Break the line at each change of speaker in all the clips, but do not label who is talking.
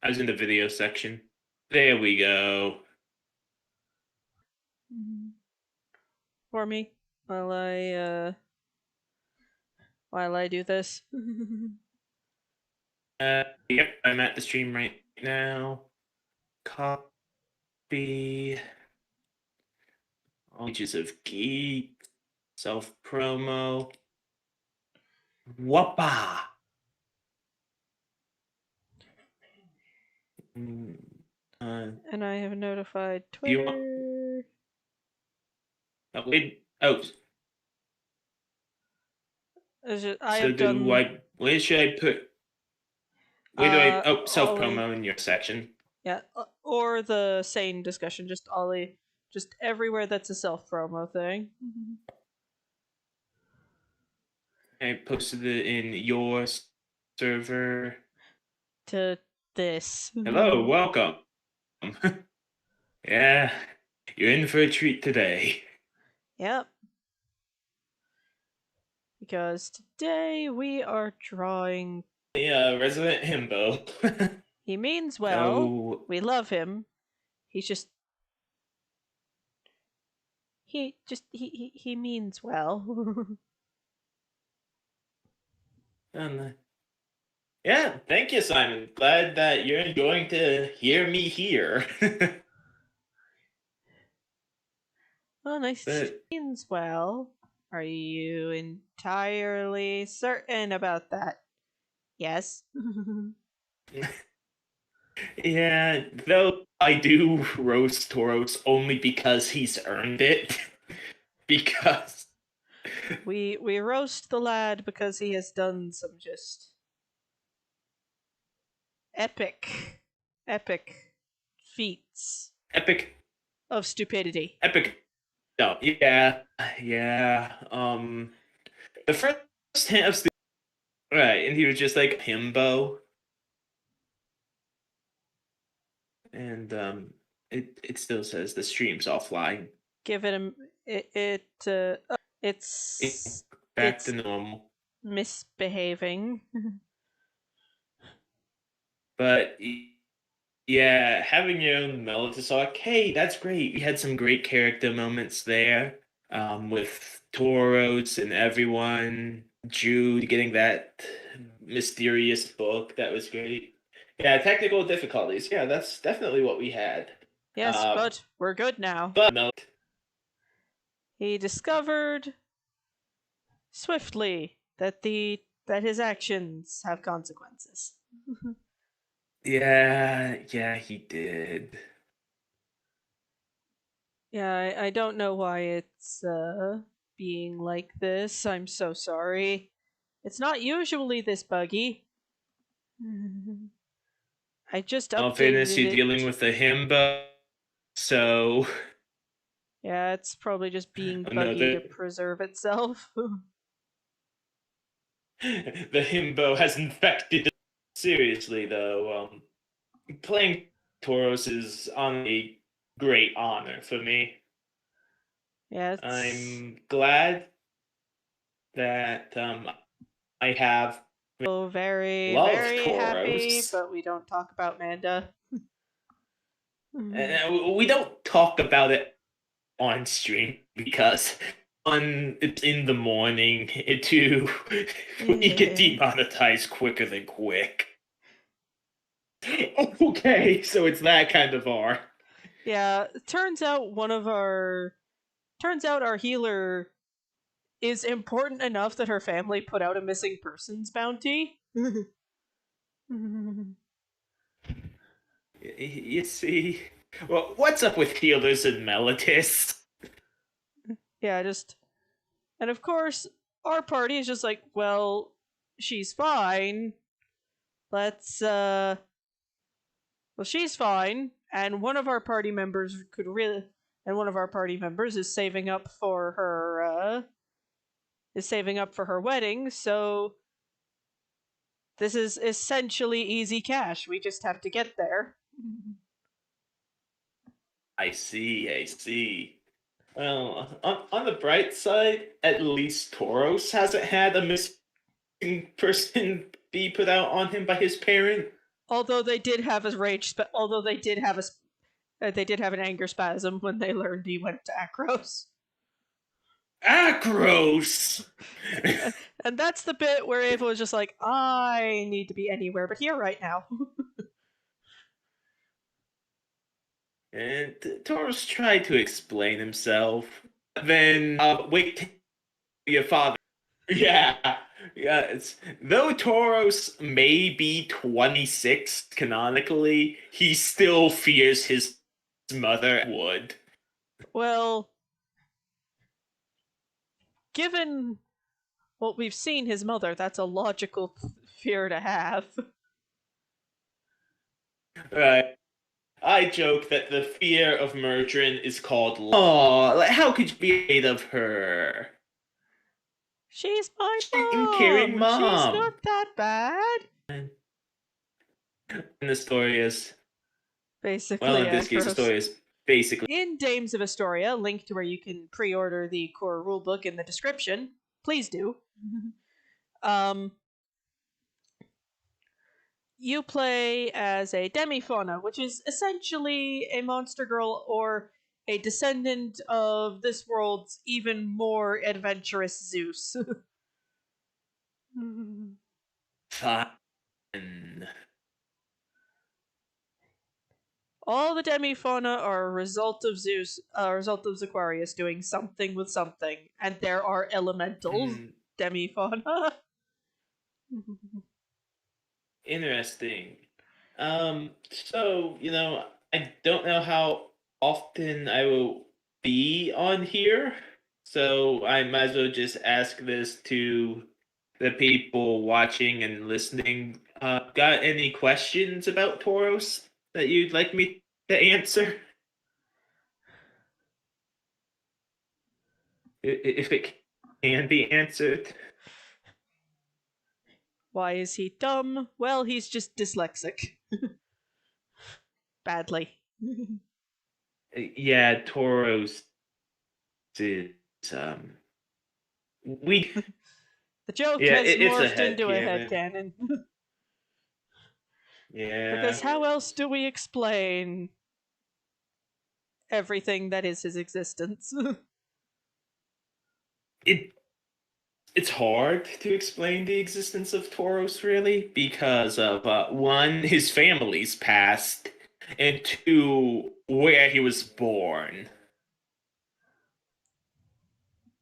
I was in the video section. There we go.
For me while I do this.
Yep, I'm at the stream right now. Copy. Ages of Geek. Self promo. Whoppa!
And I have notified
Twitter.
Oh,
wait.
I have done.
Where should I put? Where do I? Oh, self promo in your section.
Yeah, or the sane discussion. Just Ollie, just everywhere that's a self promo thing.
I posted it in your server.
To this.
Hello, welcome. Yeah, you're in for a treat today.
Yep. Because today we are drawing
the resident himbo.
He means well. Oh. We love him. He's just he means well.
Yeah, thank you, Simon. Glad that you're enjoying to hear me here.
Well, nice. Means well. Are you entirely certain about that? Yes.
Yeah, though I do roast Torous only because he's earned it. Because
we roast the lad because he has done some just epic feats.
Epic
of stupidity.
Epic. No, yeah. The first hint of right, and he was just like himbo. And it still says the stream's offline.
Give it it's
back to normal.
Misbehaving.
But yeah, having your own Melodious arc, hey, that's great. We had some great character moments there. With Torous and everyone, Jude getting that mysterious book, that was great. Yeah, technical difficulties. Yeah, that's definitely what we had.
Yes, but we're good now.
But
he discovered swiftly that his actions have consequences.
Yeah, he did.
Yeah, I don't know why it's being like this. I'm so sorry. It's not usually this buggy. I just updated
in fairness, you're dealing with a himbo, so
yeah, it's probably just being buggy to preserve itself.
The himbo has infected. Seriously, though, playing Torous is on a great honor for me.
Yeah,
I'm glad that I have
very
Torous.
happy, but we don't talk about Manda.
We don't talk about it on stream because it's in the morning we get demonetized quicker than quick. Okay, so it's that kind of art. Yeah,
turns out our healer is important enough that her family put out a missing persons bounty.
You see, well, what's up with healers and melodists?
Yeah, and of course, our party is just like, well, she's fine. Let's, well, she's fine, and one of our party members is saving up for her wedding, so this is essentially easy cash. We just have to get there.
I see. Well, on the bright side, at least Torous hasn't had a missing person be put out on him by his parent.
Although they did have a although they did have they did have an anger spasm when they learned he went to Akros.
Akros!
And that's the bit where Ava was just like, I need to be anywhere but here right now.
And Torous tried to explain himself. Then, wait, your father. Yeah, yeah. Though Torous may be 26 canonically, he still fears his mother would.
Well, given what we've seen his mother, that's a logical fear to have.
Right. I joke that the fear of Murdrin is called. Oh, like, how could you be afraid of her?
She's my
She's a caring
mom. She's
mom.
not that bad.
And the story is, well,
Basically,
in this case, the
Akros.
story is basically.
In Dames of Astoria, link to where you can pre-order the core rulebook in the description. Please do. um, you play as a demifauna, which is essentially a monster girl or a descendant of this world's even more adventurous Zeus.
Fun.
All the demifauna are a result of Zeus, a result of Aquarius doing something with something, and there are elemental demifauna.
Interesting. So, I don't know how often I will be on here, so I might as well just ask this to the people watching and listening. Got any questions about Tauros that you'd like me to answer? If it can be answered.
Why is he dumb? Well, he's just dyslexic. Badly.
Yeah, Tauros is we
The joke
yeah,
has
it's a
morphed into a
headcanon.
headcanon.
Yeah.
Because how else do we explain everything that is his existence?
It it's hard to explain the existence of Tauros really because of one, his family's past, and two, where he was born.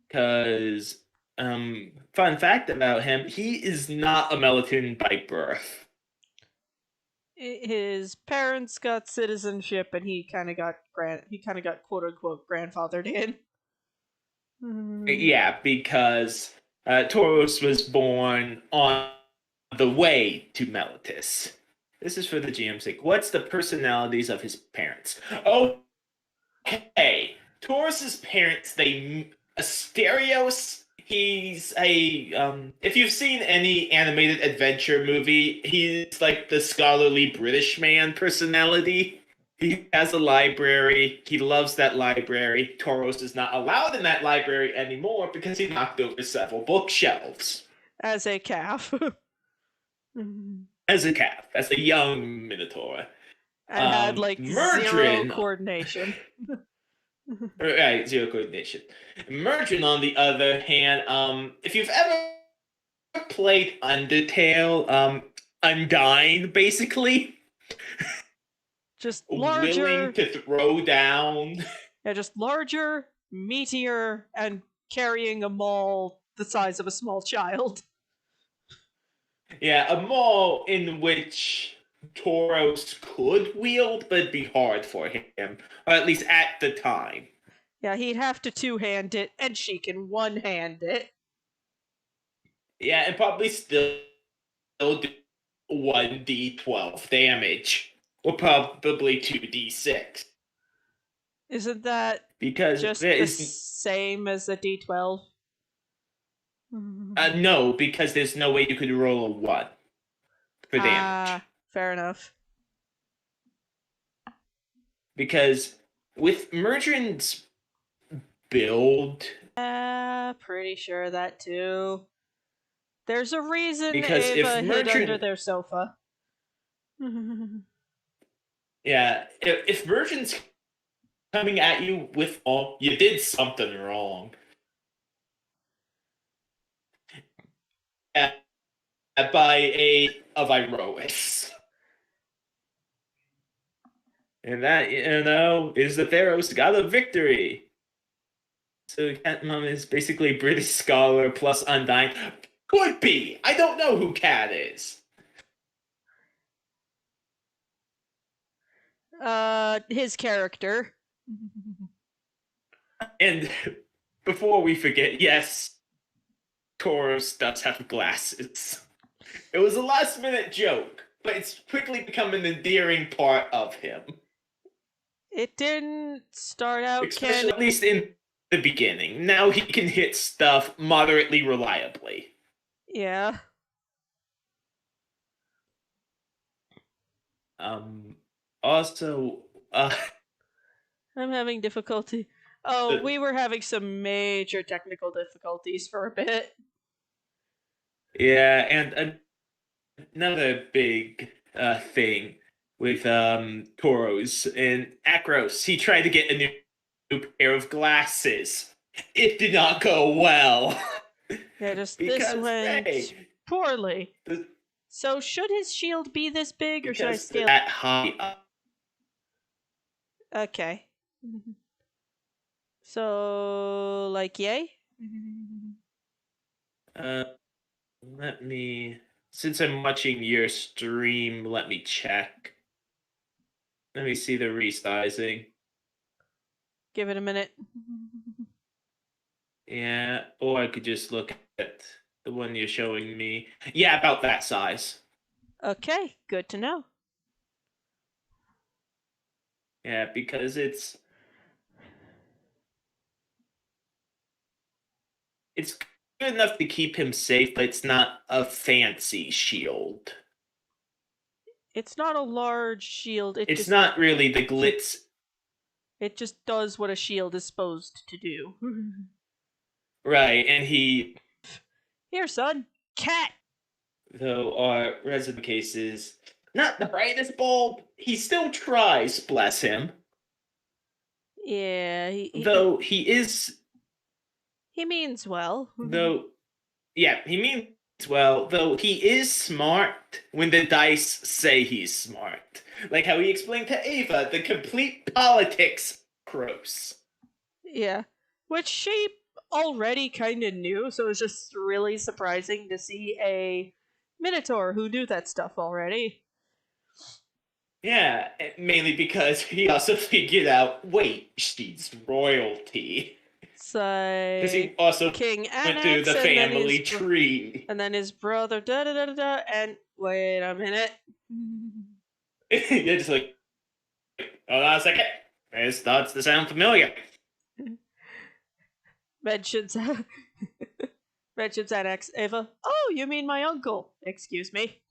Because fun fact about him, he is not a Melatonin by birth.
His parents got citizenship, and he kind of got quote unquote grandfathered in.
Yeah, because Tauros was born on the way to Meletis. This is for the GM's sake. What's the personalities of his parents? Okay, Taurus's parents, Asterios, he's a if you've seen any animated adventure movie, he's like the scholarly British man personality. He has a library. He loves that library. Tauros is not allowed in that library anymore because he knocked over several bookshelves.
As a calf.
As a calf, as a young Minotaur.
And had like zero
Murdrin,
coordination.
right, zero coordination. Murdrin, on the other hand, if you've ever played Undertale, Undyne, basically,
Just
willing
larger.
to throw down.
Yeah, just larger, meatier, and carrying a maul the size of a small child.
Yeah, a maul in which Tauros could wield, but it'd be hard for him, or at least at the time.
Yeah, he'd have to two-hand it, and she can one-hand it.
Yeah, and probably still do 1d12 damage, or probably 2d6.
Isn't that
Because
just
there
the
is
same as a D12?
no, because there's no way you could roll a 1 for damage.
Fair enough.
Because with Murdrin's build,
Pretty sure that too. There's a reason
because if
Ava hid under
Murdrin,
their sofa.
Yeah, if versions coming at you with all, you did something wrong. Uh, by a of Irois. And that, is the Theros got a victory. So Cat Mom is basically British scholar plus Undying. Could be. I don't know who Cat is.
His character.
And before we forget, yes, Torous does have glasses. It was a last minute joke, but it's quickly become an endearing part of him.
It didn't start out
Especially at least in the beginning. Now he can hit stuff moderately reliably.
Yeah.
Also,
I'm having difficulty. Oh, we were having some major technical difficulties for a bit.
yeah, and another big thing with Toros and Akros, he tried to get a new pair of glasses. It did not go well.
Yeah, just
because,
this went poorly.
The,
so should his shield be this big, or should I scale
that high up?
Okay. So, like, yay?
Let me. Since I'm watching your stream, let me check. Let me see the resizing.
Give it a minute.
Yeah, or I could just look at the one you're showing me. Yeah, about that size.
Okay, good to know.
Yeah, because it's good enough to keep him safe, but it's not a fancy shield.
It's not a large shield.
It's not really the glitz.
It just does what a shield is supposed to do.
Right, and he.
Here, son. Cat!
Though our resident case is not the brightest bulb, he still tries, bless him.
Yeah,
though he is.
He means well.
Though, yeah, he means well, though he is smart when the dice say he's smart. Like how he explained to Ava the complete politics of Torous.
Yeah. Which she already kind of knew, so it was just really surprising to see a Minotaur who knew that stuff already.
Yeah, mainly because he also figured out, wait, she's royalty.
So
Because he also
King
went
Annex,
through the
and
family tree.
And then his brother, da da da da da, and wait a minute.
You're just like, hold on a second. This starts to sound familiar.
Mentions mentions Annex Ava. Oh, you mean my uncle? Excuse me.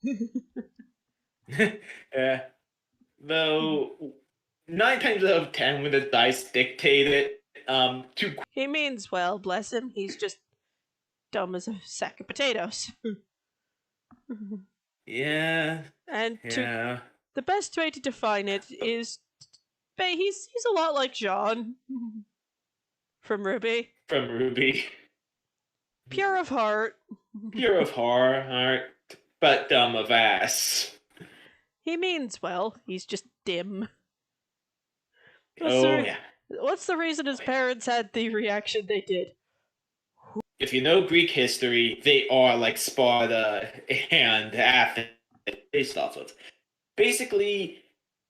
Yeah. Though 9 times out of 10, when the dice dictate it, to
He means well, bless him. He's just dumb as a sack of potatoes.
yeah,
And
yeah,
the best way to define it is, he's a lot like Jean from Ruby.
from Ruby,
Pure of heart.
pure of heart, but dumb of ass.
He means well. He's just dim.
Yeah.
What's the reason his parents had the reaction they did?
If you know Greek history, they are like Sparta and Athens based off of. Basically,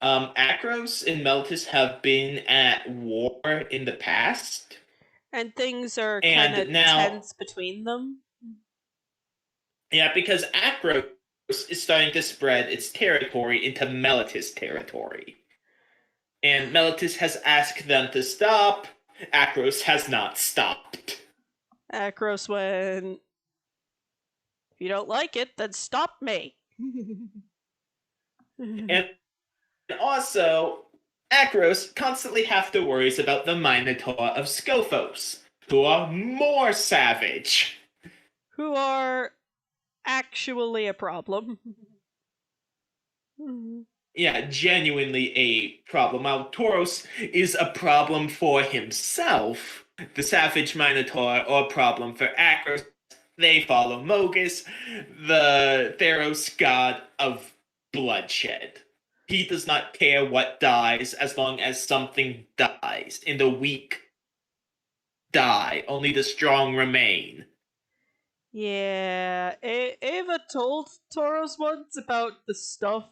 Akros and Meltus have been at war in the past.
And things are kind of tense between them.
Yeah, because Akros is starting to spread its territory into Meltus territory. And Meltus has asked them to stop. Akros has not stopped.
Akros went, if you don't like it, then stop me.
And also, Akros constantly have to worry about the Minotaur of Scophos, who are more savage.
Who are actually a problem.
Yeah, genuinely a problem. Now, Torous is a problem for himself. The Savage Minotaur, or a problem for Akros. They follow Mogus, the Theros god of bloodshed. He does not care what dies as long as something dies. And the weak die, only the strong remain.
Yeah, Ava told Toros once about the stuff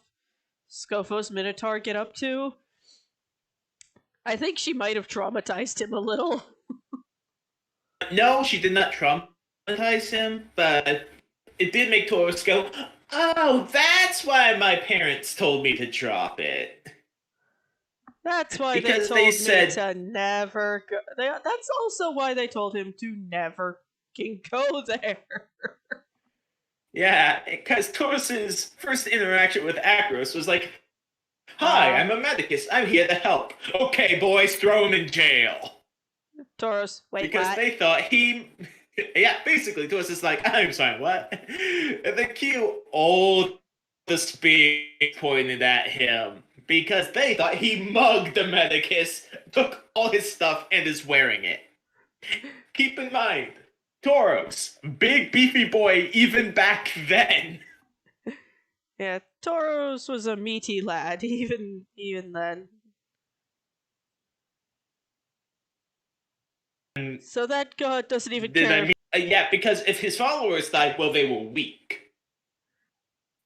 Scofo's Minotaur get up to. I think she might have traumatized him a little.
No, she did not traumatize him, but it did make Taurus go, "Oh, that's why my parents told me to drop it."
That's why they
Because they
told me
said,
to never go. That's also why they told him to never fucking go there.
yeah, because Taurus's first interaction with Akros was like, "Hi,
Uh,
I'm a medicus. I'm here to help." Okay, boys, throw him in jail.
Toros, wait,
Because
what?
they thought he, yeah, basically Taurus is like, "I'm sorry, what?" And the cue all the spear pointed at him because they thought he mugged the medicus, took all his stuff, and is wearing it. Keep in mind, Toros, big beefy boy even back then.
Yeah, Toros was a meaty lad, even then. So that god doesn't even
Did
care
I
if
mean? Yeah, because if his followers died, well, they were weak.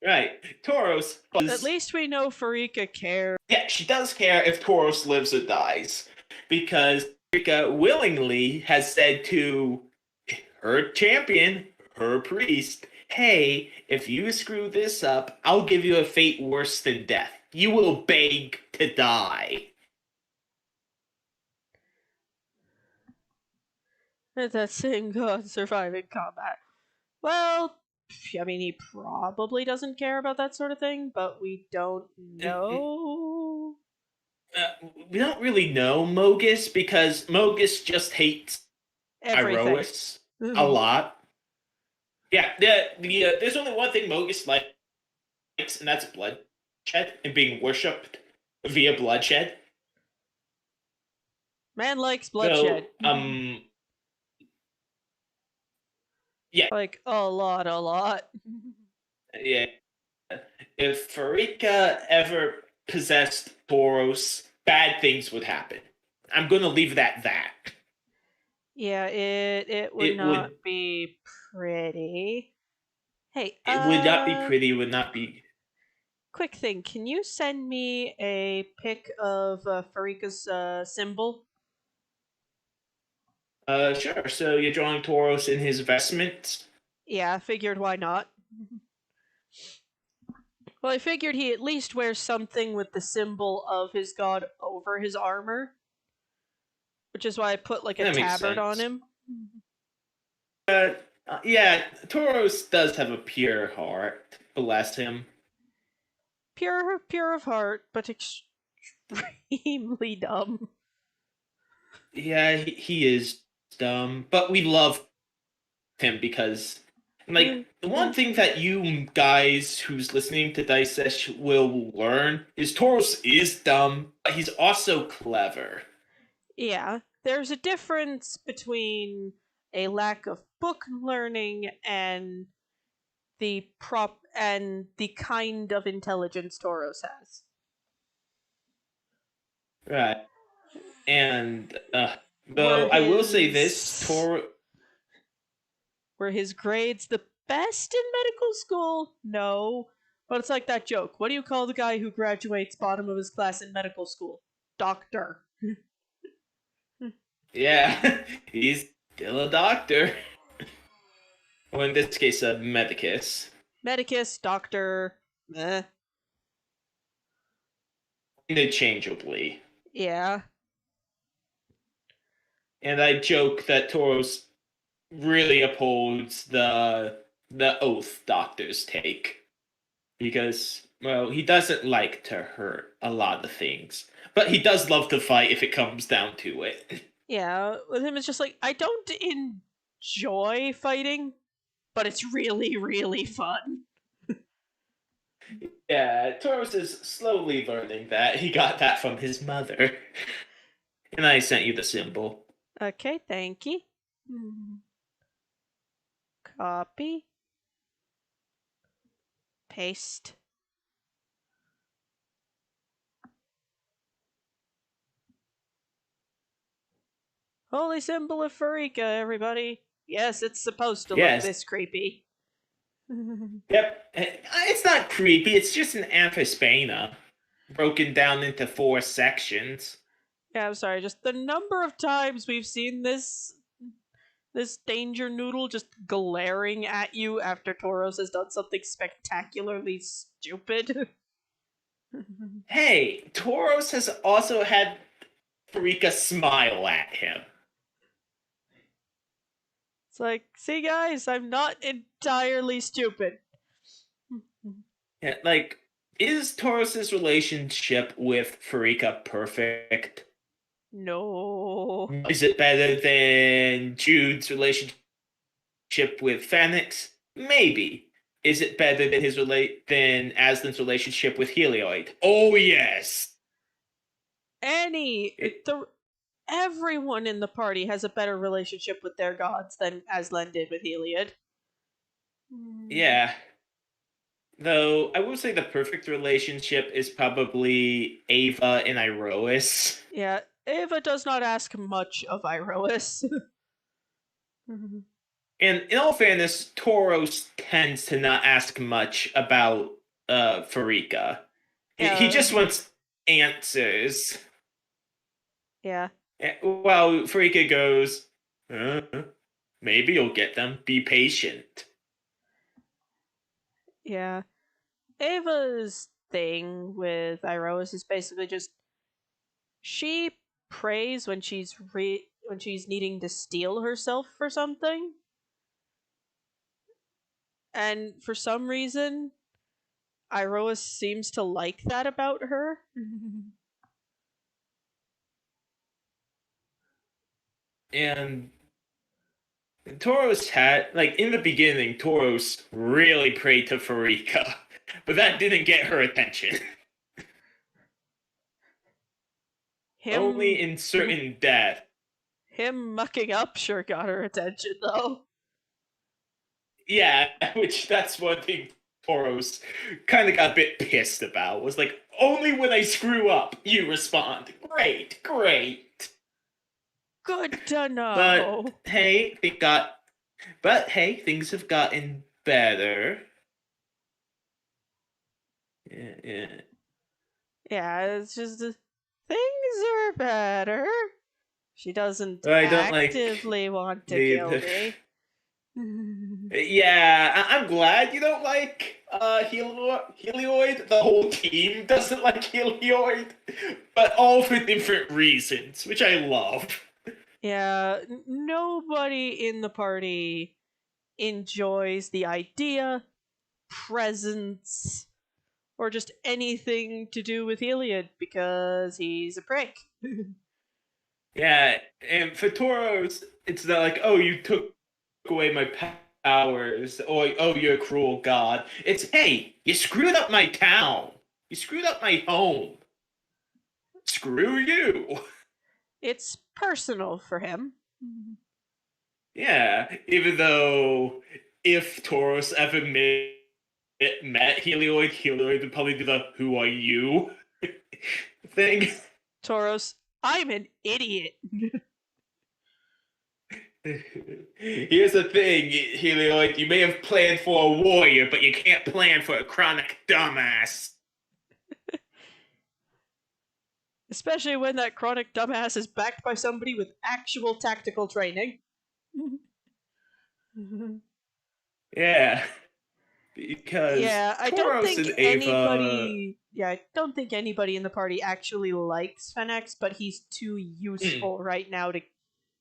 Right. Toros
at
was.
least we know Farika cares.
Yeah, she does care if Toros lives or dies. Because Rika willingly has said to her champion, her priest, "Hey, if you screw this up, I'll give you a fate worse than death. You will beg to die."
That same god surviving combat. Well, I mean, he probably doesn't care about that sort of thing, but we don't
And,
know.
we don't really know Mogus because Mogus just hates
Everything.
Iroas a lot. Yeah, there's only one thing Mogus likes, and that's bloodshed and being worshipped via bloodshed.
Man likes bloodshed.
So, yeah,
Like, a lot, a lot.
yeah. If Farika ever possessed Boros, bad things would happen. I'm gonna leave it at that.
Yeah, it would
It
not
would
be pretty. Hey,
it would not be pretty. It would not be.
quick thing. Can you send me a pic of Farika's symbol?
Sure. So you're drawing Toros in his vestments.
Yeah, I figured why not. Well, I figured he at least wears something with the symbol of his god over his armor, which is why I put like a
That makes
tabard on
sense.
him.
Yeah, Toros does have a pure heart. Bless him.
Pure of heart, but extremely dumb.
Yeah, he is dumb, but we love him because, like, the one thing that you guys who's listening to Dice Sesh will learn is Toros is dumb, but he's also clever.
Yeah, there's a difference between a lack of book learning and the kind of intelligence Toros has.
Right. And
Were
though I will say this,
his were his grades the best in medical school? No. But it's like that joke. What do you call the guy who graduates bottom of his class in medical school? Doctor.
yeah, he's still a doctor. Well, in this case, a medicus.
Medicus, doctor.
Interchangeably.
Yeah.
And I joke that Toros really upholds the oath doctors take because, well, he doesn't like to hurt a lot of things, but he does love to fight if it comes down to it.
Yeah. With him, it's just like, I don't enjoy fighting, but it's really, really fun.
Yeah, Torous is slowly learning that. He got that from his mother. And I sent you the symbol.
Okay, thank you. Hmm. Copy. Paste. Holy symbol of Farika, everybody. Yes, it's supposed to look
Yes.
this creepy.
Yep. It's not creepy, it's just an amphispana broken down into 4 sections.
Yeah, I'm sorry, just the number of times we've seen this danger noodle just glaring at you after Torous has done something spectacularly stupid.
Hey, Torous has also had Farika smile at him.
It's like, see guys, I'm not entirely stupid.
Yeah, like, is Toros's relationship with Farika perfect?
No.
Is it better than Jude's relationship with Phoenix? Maybe. Is it better than than Aslan's relationship with Helioid? Oh yes.
Any
It-
the everyone in the party has a better relationship with their gods than Aslan did with Heliod.
yeah. Though I will say the perfect relationship is probably Ava and Iroas.
Yeah, Ava does not ask much of Iroas.
And in all fairness, Toros tends to not ask much about Farika. He
Yeah,
just wants answers.
yeah,
Well, Farika goes, uh, maybe you'll get them. Be patient.
yeah. Ava's thing with Iroas is basically just she prays when when she's needing to steel herself for something, and for some reason, Iroas seems to like that about her.
And Toros had, like, in the beginning, Toros really prayed to Farika, but that didn't get her attention. Only
him,
in certain death.
him mucking up sure got her attention though.
Yeah, which that's one thing Toros kind of got a bit pissed about. Was like, only when I screw up, you respond. Great, great.
Good to
But
know.
hey, things have gotten better. Yeah, yeah.
Yeah, it's just things are better. She doesn't
I don't like
actively want to kill
the
me.
yeah, I'm glad you don't like Helioid. The whole team doesn't like Helioid, but all for different reasons, which I love.
Yeah, nobody in the party enjoys the idea, presence, or just anything to do with Heliod because he's a prick.
Yeah, and for Toros, it's not like, oh, you took away my powers, or oh, you're a cruel god. It's, hey, you screwed up my town. You screwed up my home. Screw you.
It's personal for him.
Yeah, even though if Tauros ever met Helioid, Helioid would probably do the "Who are you?" thing.
Torous, I'm an idiot.
Here's the thing, Helioid. You may have planned for a warrior, but you can't plan for a chronic dumbass.
Especially when that chronic dumbass is backed by somebody with actual tactical training.
Yeah, because
Yeah, I don't
Tauros
think
and Ava.
anybody. Yeah, I don't think anybody in the party actually likes Fenix, but he's too
Mm,
useful right now to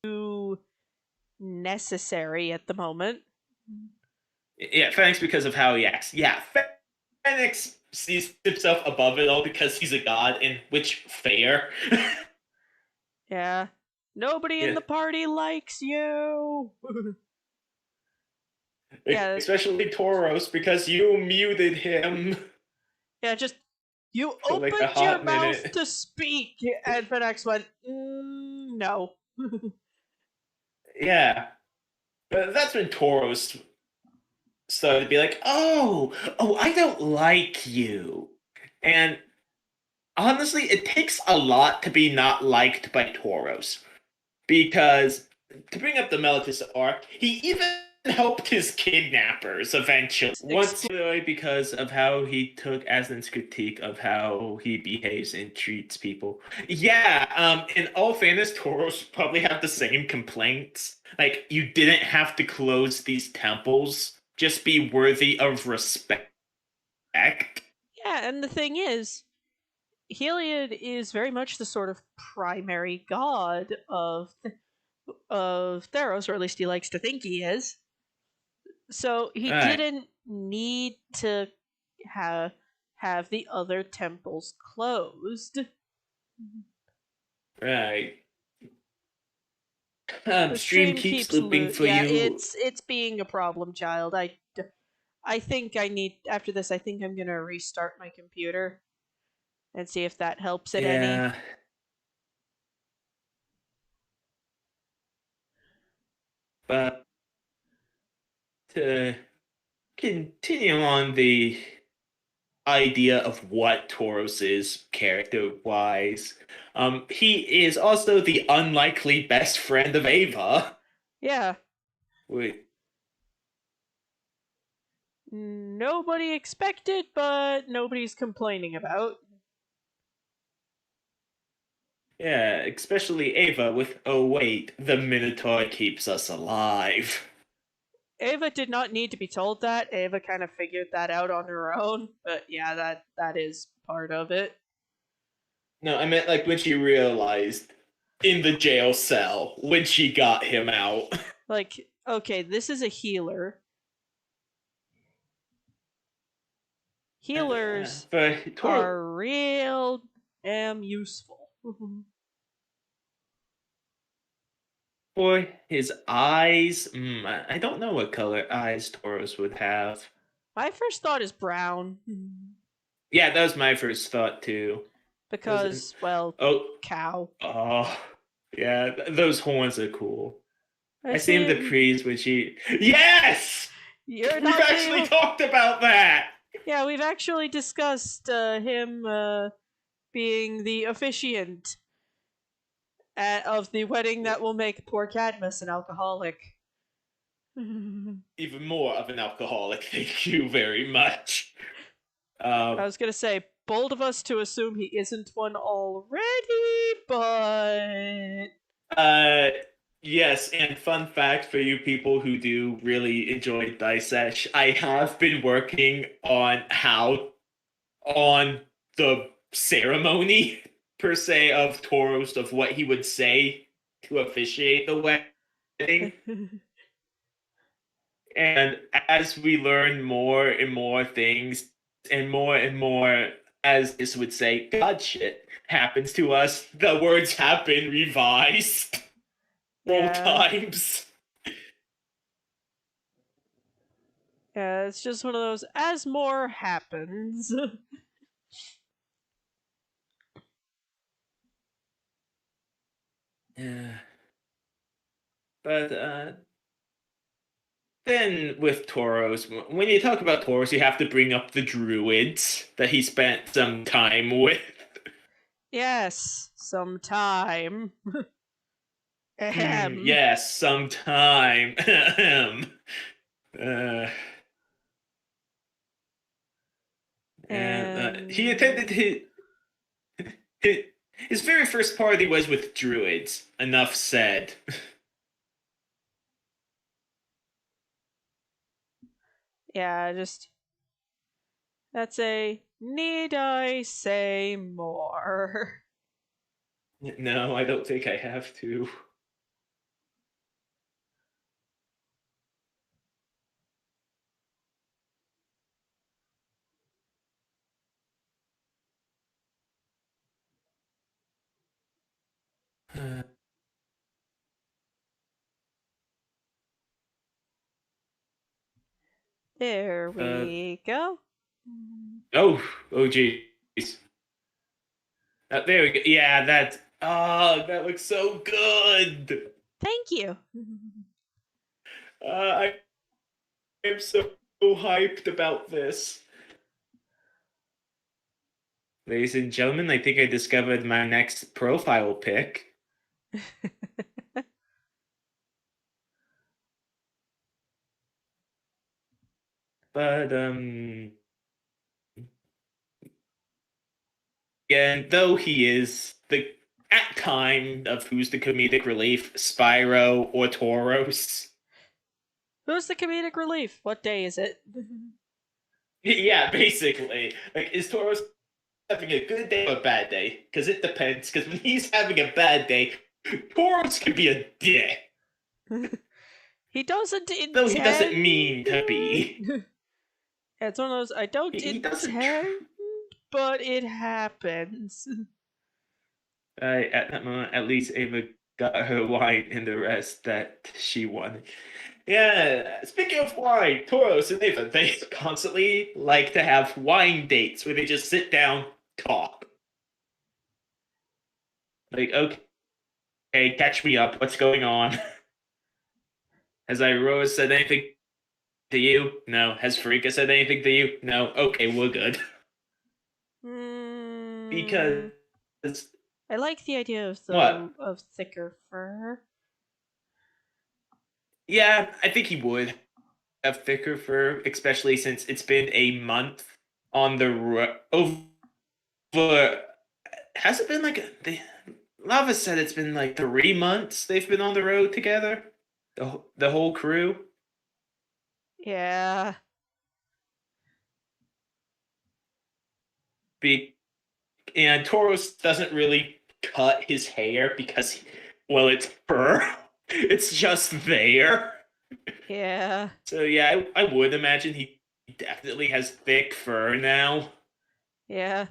too necessary at the moment.
yeah, thanks because of how he acts. Yeah, Phoenix sees himself above it all because he's a god, and which fair.
Yeah, nobody in
Yeah,
the party likes you. Yeah,
especially Tauros because you muted him.
Yeah, just you
for like a
opened your
hot
mouth
minute.
to speak, and Fenex went, no.
Yeah, but that's when Toros started to be like, oh, I don't like you. And honestly, it takes a lot to be not liked by Toros. Because to bring up the Meltus arc, he even helped his kidnappers eventually. Once because of how he took Aslan's critique of how he behaves and treats people. Yeah, in all fairness, Tauros probably have the same complaints. Like, you didn't have to close these temples. Just be worthy of respect.
Yeah, and the thing is, Heliod is very much the sort of primary god of Theros, or at least he likes to think he is. So he
Right,
didn't need to have have the other temples closed.
right.
The
Stream
stream
keeps
keeps
looping for
yeah,
you.
it's being a problem, child. I think I need after this. I think I'm gonna restart my computer and see if that helps it any.
Yeah, but to continue on the idea of what Tauros is character wise, he is also the unlikely best friend of Ava.
Yeah,
Wait,
nobody expected, but nobody's complaining about.
yeah, especially Ava with oh wait, the Minotaur keeps us alive.
Ava did not need to be told that. Ava kind of figured that out on her own. But yeah, that is part of it.
No, I meant like when she realized in the jail cell when she got him out.
Like, okay, this is a healer. Healers
But Tauros,
are real damn useful.
for his eyes, I don't know what color eyes Tauros would have.
My first thought is brown.
Yeah, that was my first thought too. Those,
Because, well,
oh,
cow.
oh, yeah, those horns are cool.
I
I see him the
see.
praise when she. Yes,
You're
we've
not
actually
the.
talked about that.
Yeah, we've actually discussed him being the officiant of the wedding that will make poor Cadmus an alcoholic. I
Even more of an alcoholic. Thank you very much. Um,
was gonna say, bold of us to assume he isn't one already, but
uh, yes, and fun fact for you people who do really enjoy sesh, I have been working on the ceremony per se of Toros of what he would say to officiate the wedding. And as we learn more and more things and more, as this would say, God shit happens to us, the words have been revised full
yeah,
times.
yeah, it's just one of those. As more happens,
Yeah. But then with Tauros, when you talk about Tauros, you have to bring up the druids that he spent some time with.
yes, sometime. Ahem.
Yes, some time. uh, and he attended
And
his his very first party was with druids. Enough said.
yeah, just that's a need I say more?
No, I don't think I have to.
There
Uh,
we go.
Oh, oh, geez. There we go. Yeah, that looks so good.
Thank you.
I am so hyped about this. Ladies and gentlemen, I think I discovered my next profile pic. But and though he is the at time of who's the comedic relief, Spyro or Torous.
Who's the comedic relief? What day is it?
Yeah, basically. Like, is Torous having a good day or a bad day? Because it depends. Because when he's having a bad day, Torous can be a dick.
He doesn't
Though he doesn't
intend.
mean to be.
Yeah, it's one of those I don't
He doesn't.
intend, but it happens.
At that moment, at least Ava got her wine and the rest that she wanted. Yeah, speaking of wine, Toros and Ava, they constantly like to have wine dates where they just sit down, talk. Like, okay, catch me up. What's going on? Has Iroha said anything to you? No. Has Farika said anything to you? No. Okay, we're good.
Mm,
Because
I like the idea
what?
of thicker fur.
Yeah, I think he would have thicker fur, especially since it's been a month on the over. Has it been like the Lava said it's been like 3 months they've been on the road together, the whole crew.
Yeah.
Be and Toros doesn't really cut his hair because, well, it's fur. It's just there.
Yeah.
So yeah, I would imagine he definitely has thick fur now.
Yeah.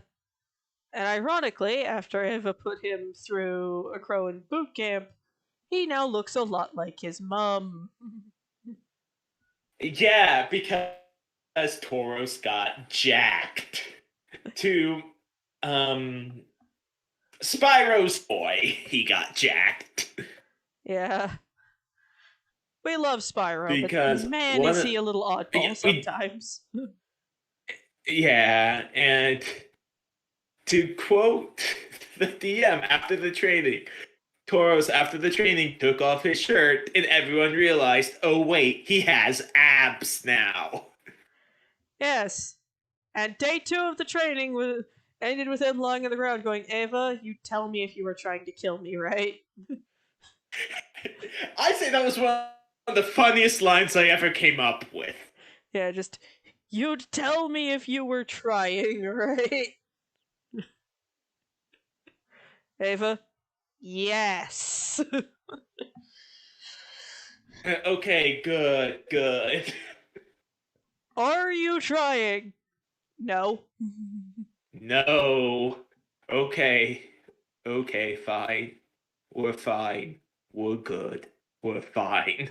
And ironically, after Eva put him through a Crowan boot camp, he now looks a lot like his mum.
Yeah, because Toros got jacked to um Spyro's boy. He got jacked
Yeah. We love Spyro, but
because
man,
one
is
of
he a little
yeah,
oddball
we
sometimes.
yeah, and to quote the DM after the training, Toros after the training took off his shirt and everyone realized, oh wait, he has abs now.
Yes. And day 2 of the training ended with him lying on the ground going, Ava, you tell me if you were trying to kill me, right?
I say that was one of the funniest lines I ever came up with.
Yeah, just, you'd tell me if you were trying, right? Ava, yes.
Okay, good, good.
Are you trying? No.
No. Okay. Okay, fine. We're fine. We're good. We're fine.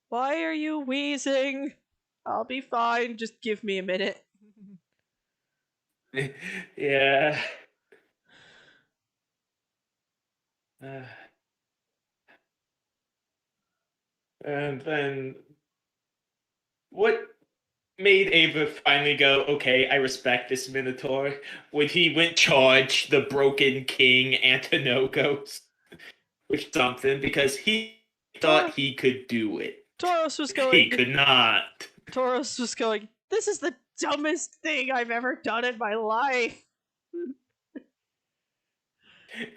Why are you wheezing? I'll be fine, just give me a minute.
Yeah. Uh, and then what made Ava finally go, okay, I respect this Minotaur, when he went charge the Broken King Antinogos with something because he thought
Tor-
he could do it.
Torous was
He
going,
could not.
Torous was going, this is the dumbest thing I've ever done in my life.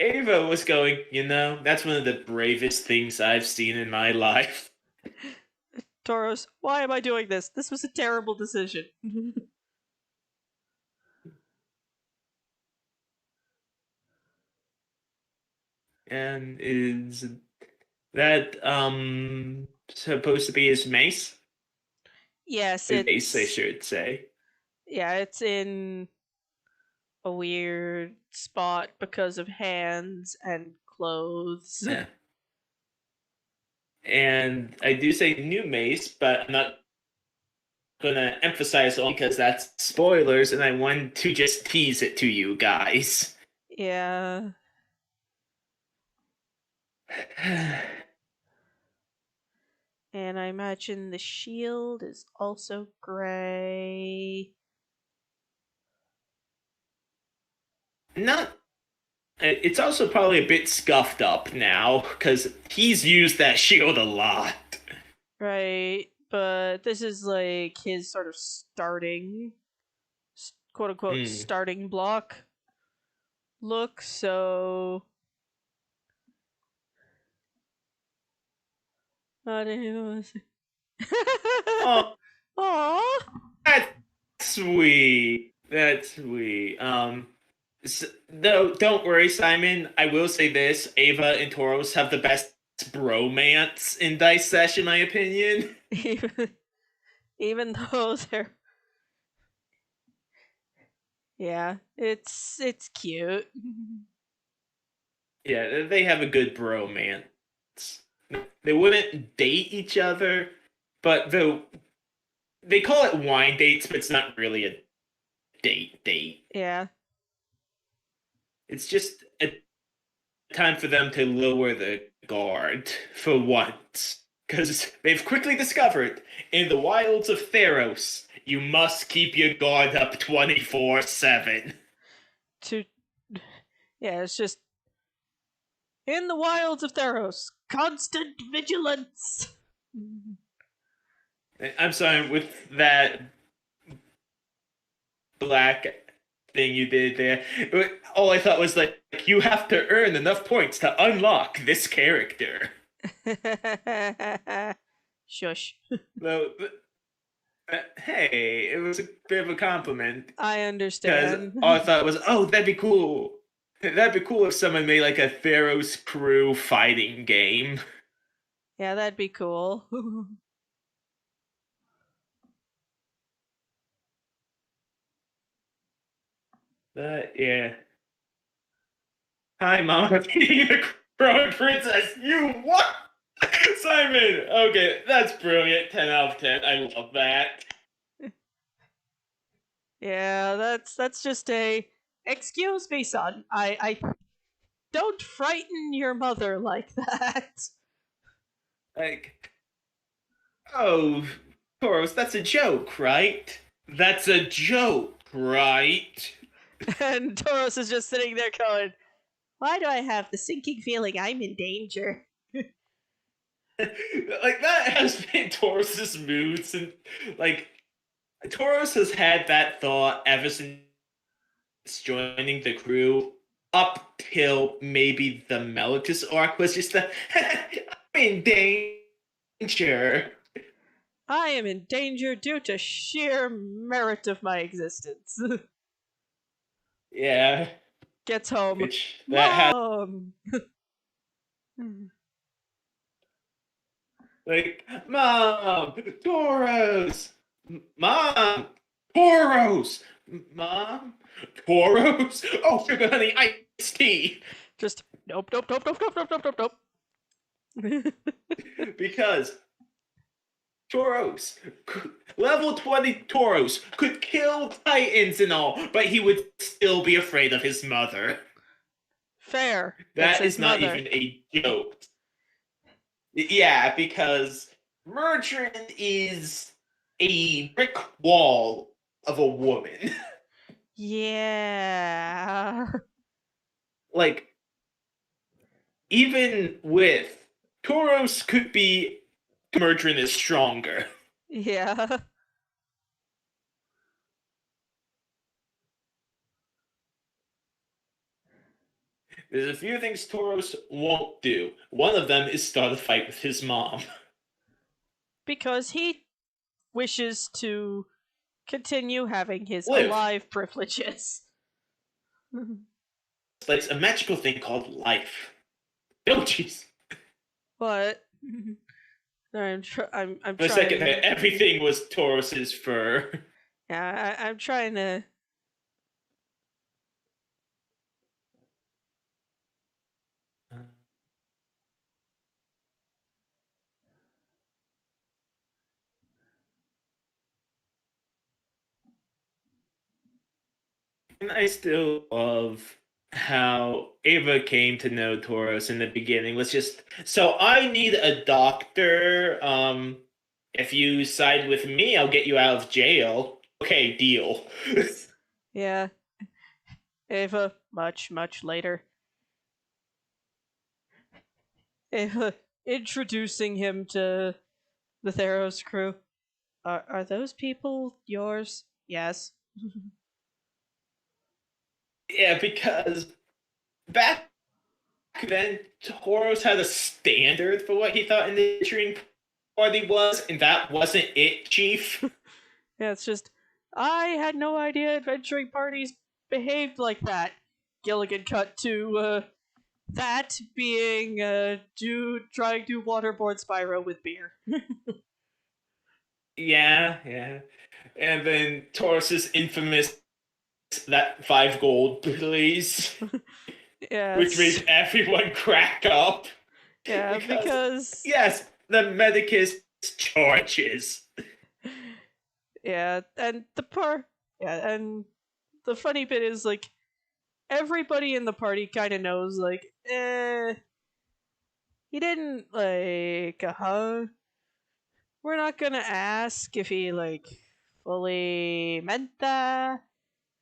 Ava was going, that's one of the bravest things I've seen in my life.
Torous, why am I doing this? This was a terrible decision.
And is that supposed to be his mace?
Yes,
His ace, I
it's
should say.
yeah, it's in a weird spot because of hands and clothes.
Yeah. And I do say new mace, but I'm not gonna emphasize only because that's spoilers, and I want to just tease it to you guys.
Yeah. And I imagine the shield is also gray.
Not. It's also probably a bit scuffed up now because he's used that shield a lot.
Right. But this is like his sort of starting, quote unquote,
Hmm.
starting block look, so. I didn't even say.
Oh,
Aww.
that's sweet. That's sweet. No, don't worry, Simon. I will say this: Ava and Toros have the best bromance in Dice Sesh, in my opinion.
even, even though they're. Yeah, it's cute.
Yeah, they have a good bromance. They wouldn't date each other, but they call it wine dates, but it's not really a date.
Yeah.
It's just a time for them to lower the guard for once. Because they've quickly discovered in the wilds of Theros, you must keep your guard up 24/7.
To yeah, it's just in the wilds of Theros, constant vigilance.
I'm sorry, with that black thing you did there, all I thought was like, you have to earn enough points to unlock this character.
Shush.
Though, hey, it was a bit of a compliment.
I
Because all I
understand.
thought was, oh, that'd be cool. That'd be cool if someone made like a Theros crew fighting game.
Yeah, that'd be cool.
But yeah. Hi, Mom. I'm eating a crown princess. You what? Simon. Okay, that's brilliant. 10 out of 10. I love that.
Yeah, that's just a excuse me, son. I don't frighten your mother like that.
Like, oh, Torous, that's a joke, right? That's a joke, right?
And Torous is just sitting there going, "Why do I have the sinking feeling I'm in danger?"
Like that has been Taurus's moods, and like Torous has had that thought ever since joining the crew, up till maybe the Melitus arc was just the I'm in danger.
I am in danger due to sheer merit of my existence.
Yeah,
Gets home,
which that has
Mom.
like Mom, Toros, Mom, Toros, Mom, Toros. Oh, sugar honey iced tea.
Just nope, nope, nope, nope, nope, nope, nope, nope, nope.
Because Toros, level 20 Toros could kill Titans and all, but he would still be afraid of his mother.
Fair. It's
That
his
is not
mother.
even a joke. Yeah, because Murtrin is a brick wall of a woman.
Yeah.
Like, even with Toros could be Murtrin is stronger.
Yeah.
There's a few things Toros won't do. One of them is start a fight with his mom.
Because he wishes to continue having his
Live.
alive privileges.
It's a magical thing called life. Oh, jeez.
But I'm
For a second
trying.
there, everything was Taurus's fur.
Yeah, I'm trying to.
And I still love how Ava came to know Torous in the beginning. Let's just so I need a doctor. If you side with me, I'll get you out of jail. Okay, deal.
Yeah, Ava, much, much later. Ava introducing him to the Theros crew. Are those people yours? Yes.
Yeah, because back then Torous had a standard for what he thought an initiating party was, and that wasn't it, Chief.
Yeah, it's just I had no idea adventuring parties behaved like that. Gilligan cut to that being do trying to waterboard Spyro with beer.
Yeah, yeah. And then Taurus's infamous that 5 gold, please, which
Yes.
made everyone crack up
Yeah,
because
because
yes, the Medicus charges.
yeah, and and the funny bit is like everybody in the party kind of knows like he didn't like we're not gonna ask if he like fully meant that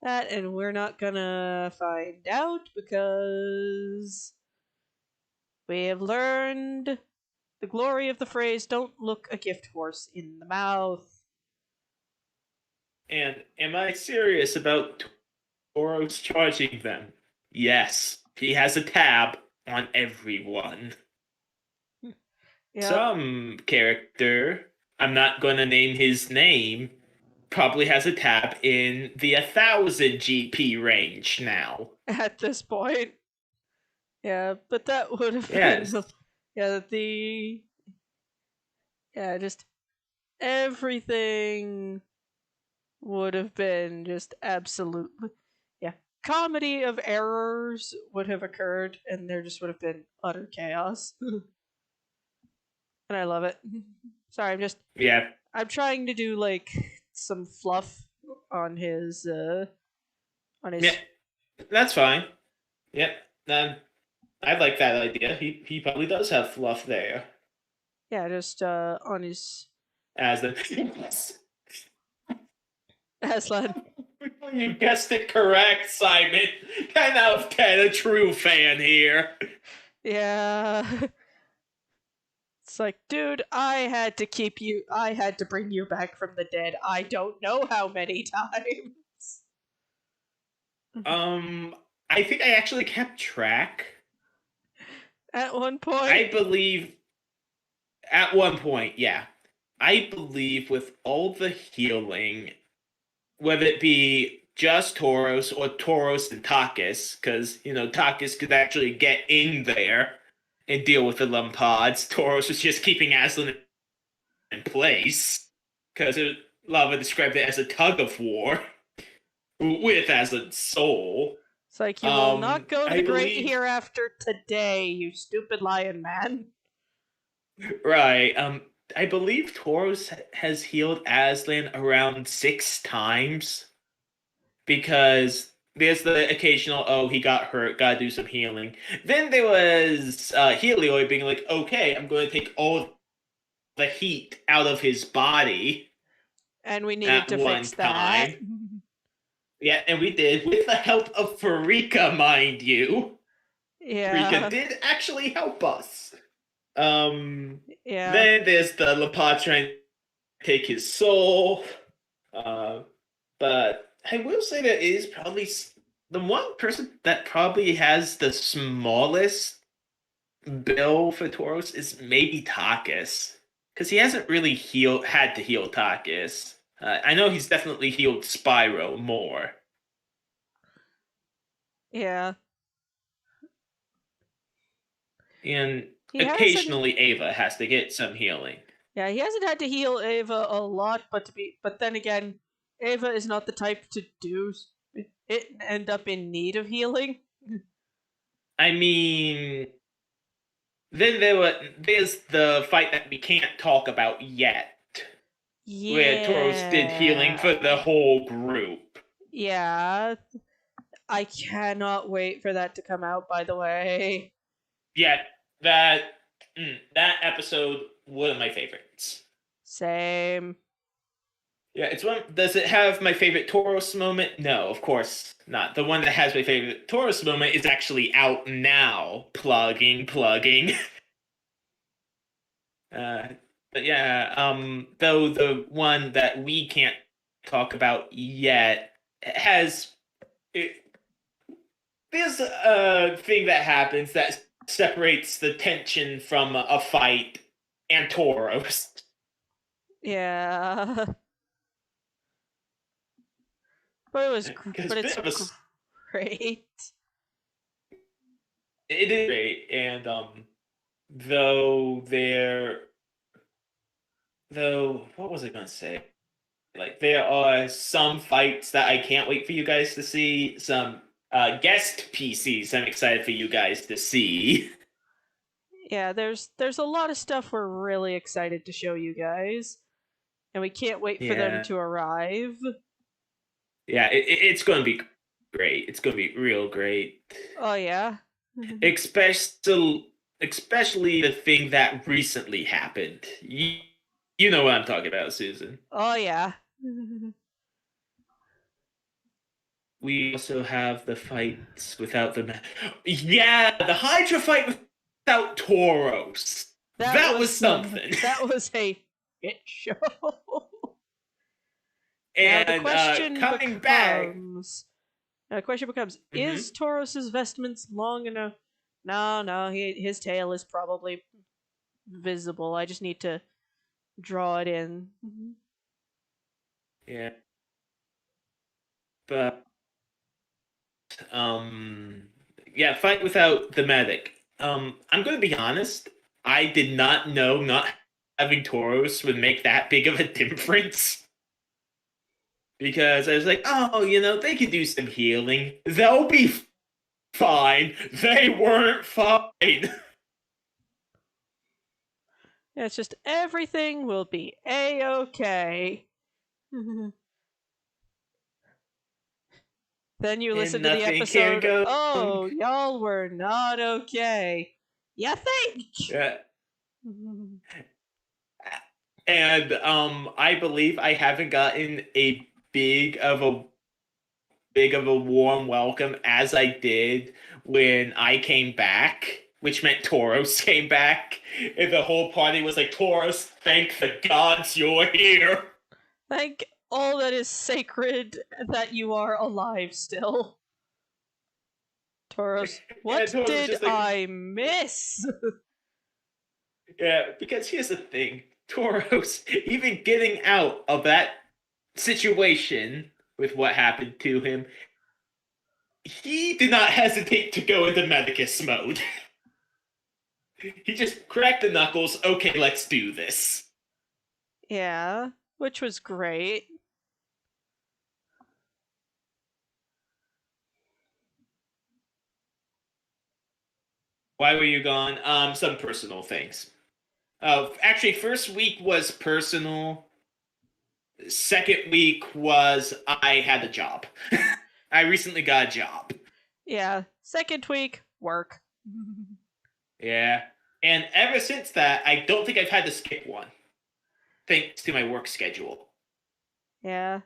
and we're not gonna find out because we have learned the glory of the phrase don't look a gift horse in the mouth.
And am I serious about Toros charging them? Yes, he has a tab on everyone.
Yep.
Some character, I'm not going to name his name, probably has a tab in the 1,000 GP range now.
At this point. Yeah, but that would have been
Yes.
yeah, the yeah, just everything would have been just absolutely yeah. Comedy of errors would have occurred and there just would have been utter chaos. And I love it. Sorry,
Yeah.
I'm trying to do like some fluff on
Yeah.
his
That's fine. Yep. I like that idea. He probably does have fluff there.
yeah, just on his
As the
Aslan.
you guessed it correct, Simon. 10 out of 10, a true fan here.
Yeah. It's like, dude, I had to bring you back from the dead. I don't know how many times.
Um, I think I actually kept track.
At one point.
I believe at one point, yeah. I believe with all the healing, whether it be just Torous or Torous and Takis, because Takis could actually get in there and deal with the Lumpods. Torous was just keeping Aslan in place because Lava described it as a tug of war with Aslan's soul.
It's like you will not go to
I
the great
believe
hereafter today, you stupid lion man.
right. I believe Tauros has healed Aslan around 6 times because there's the occasional, oh, he got hurt, gotta do some healing. Then there was Heliod being like, okay, I'm going to take all the heat out of his body
And we needed
at
to
one
fix that.
time. Yeah, and we did with the help of Farika, mind you. Farika
Yeah.
did actually help us.
Yeah.
Then there's the Lapat trying to take his soul. Uh, but I will say that it is probably the one person that probably has the smallest bill for Tauros is maybe Takis. Because he hasn't really had to heal Takis. I know he's definitely healed Spyro more.
Yeah.
And
He hasn't
occasionally Ava has to get some healing.
Yeah, he hasn't had to heal Ava a lot, but then again, Ava is not the type to do it and end up in need of healing.
I mean, then there's the fight that we can't talk about yet, where Tauros did healing for the
Yeah.
whole group.
Yeah. I cannot wait for that to come out, by the way.
Yeah, that that episode, one of my favorites.
Same.
Yeah, it's one. Does it have my favorite Torous moment? No, of course not. The one that has my favorite Torous moment is actually out now. Plugging. Uh, but yeah, though the one that we can't talk about yet has it, there's a thing that happens that separates the tension from a fight and Toros.
Yeah. But it was,
Because
but it's
bit of a
great.
it is great, and though there though what was I gonna say? Like there are some fights that I can't wait for you guys to see. Some guest PCs I'm excited for you guys to see.
Yeah, there's a lot of stuff we're really excited to show you guys, and we can't wait for them
Yeah,
to arrive.
yeah, it's going to be great. It's going to be real great.
Oh yeah.
Especially the thing that recently happened. You know what I'm talking about, Susan.
Oh yeah.
We also have the fights without the. Yeah, the Hydra fight without Torous. That was something.
That was a hit show. Now the
And
question
coming back.
becomes. Now the question becomes:
Mhm.
Is Toros's vestments long enough? No. His tail is probably visible. I just need to draw it in.
Yeah, but um, yeah, fight without the medic. I'm gonna be honest. I did not know not having Tauros would make that big of a difference because I was like, oh, they could do some healing. They'll be fine. They weren't fine.
Yeah, it's just everything will be a-okay. Then you
And
listen to the
nothing can
episode.
go
Oh,
wrong.
y'all were not okay. You think?
Yeah. And I believe I haven't gotten a big of a warm welcome as I did when I came back, which meant Toros came back, and the whole party was like, Toros, thank the gods you're here.
Thank all that is sacred that you are alive still. Torous,
Yeah,
what
Toros was
did
just like,
I miss?
yeah, because here's the thing. Toros, even getting out of that situation with what happened to him, he did not hesitate to go into Medicus mode. He just cracked the knuckles. Okay, let's do this.
Yeah, which was great.
Why were you gone? Some personal things. Actually, first week was personal. Second week was I had a job. I recently got a job.
Yeah, second week, work.
Yeah. And ever since that, I don't think I've had to skip one, thanks to my work schedule.
Yeah.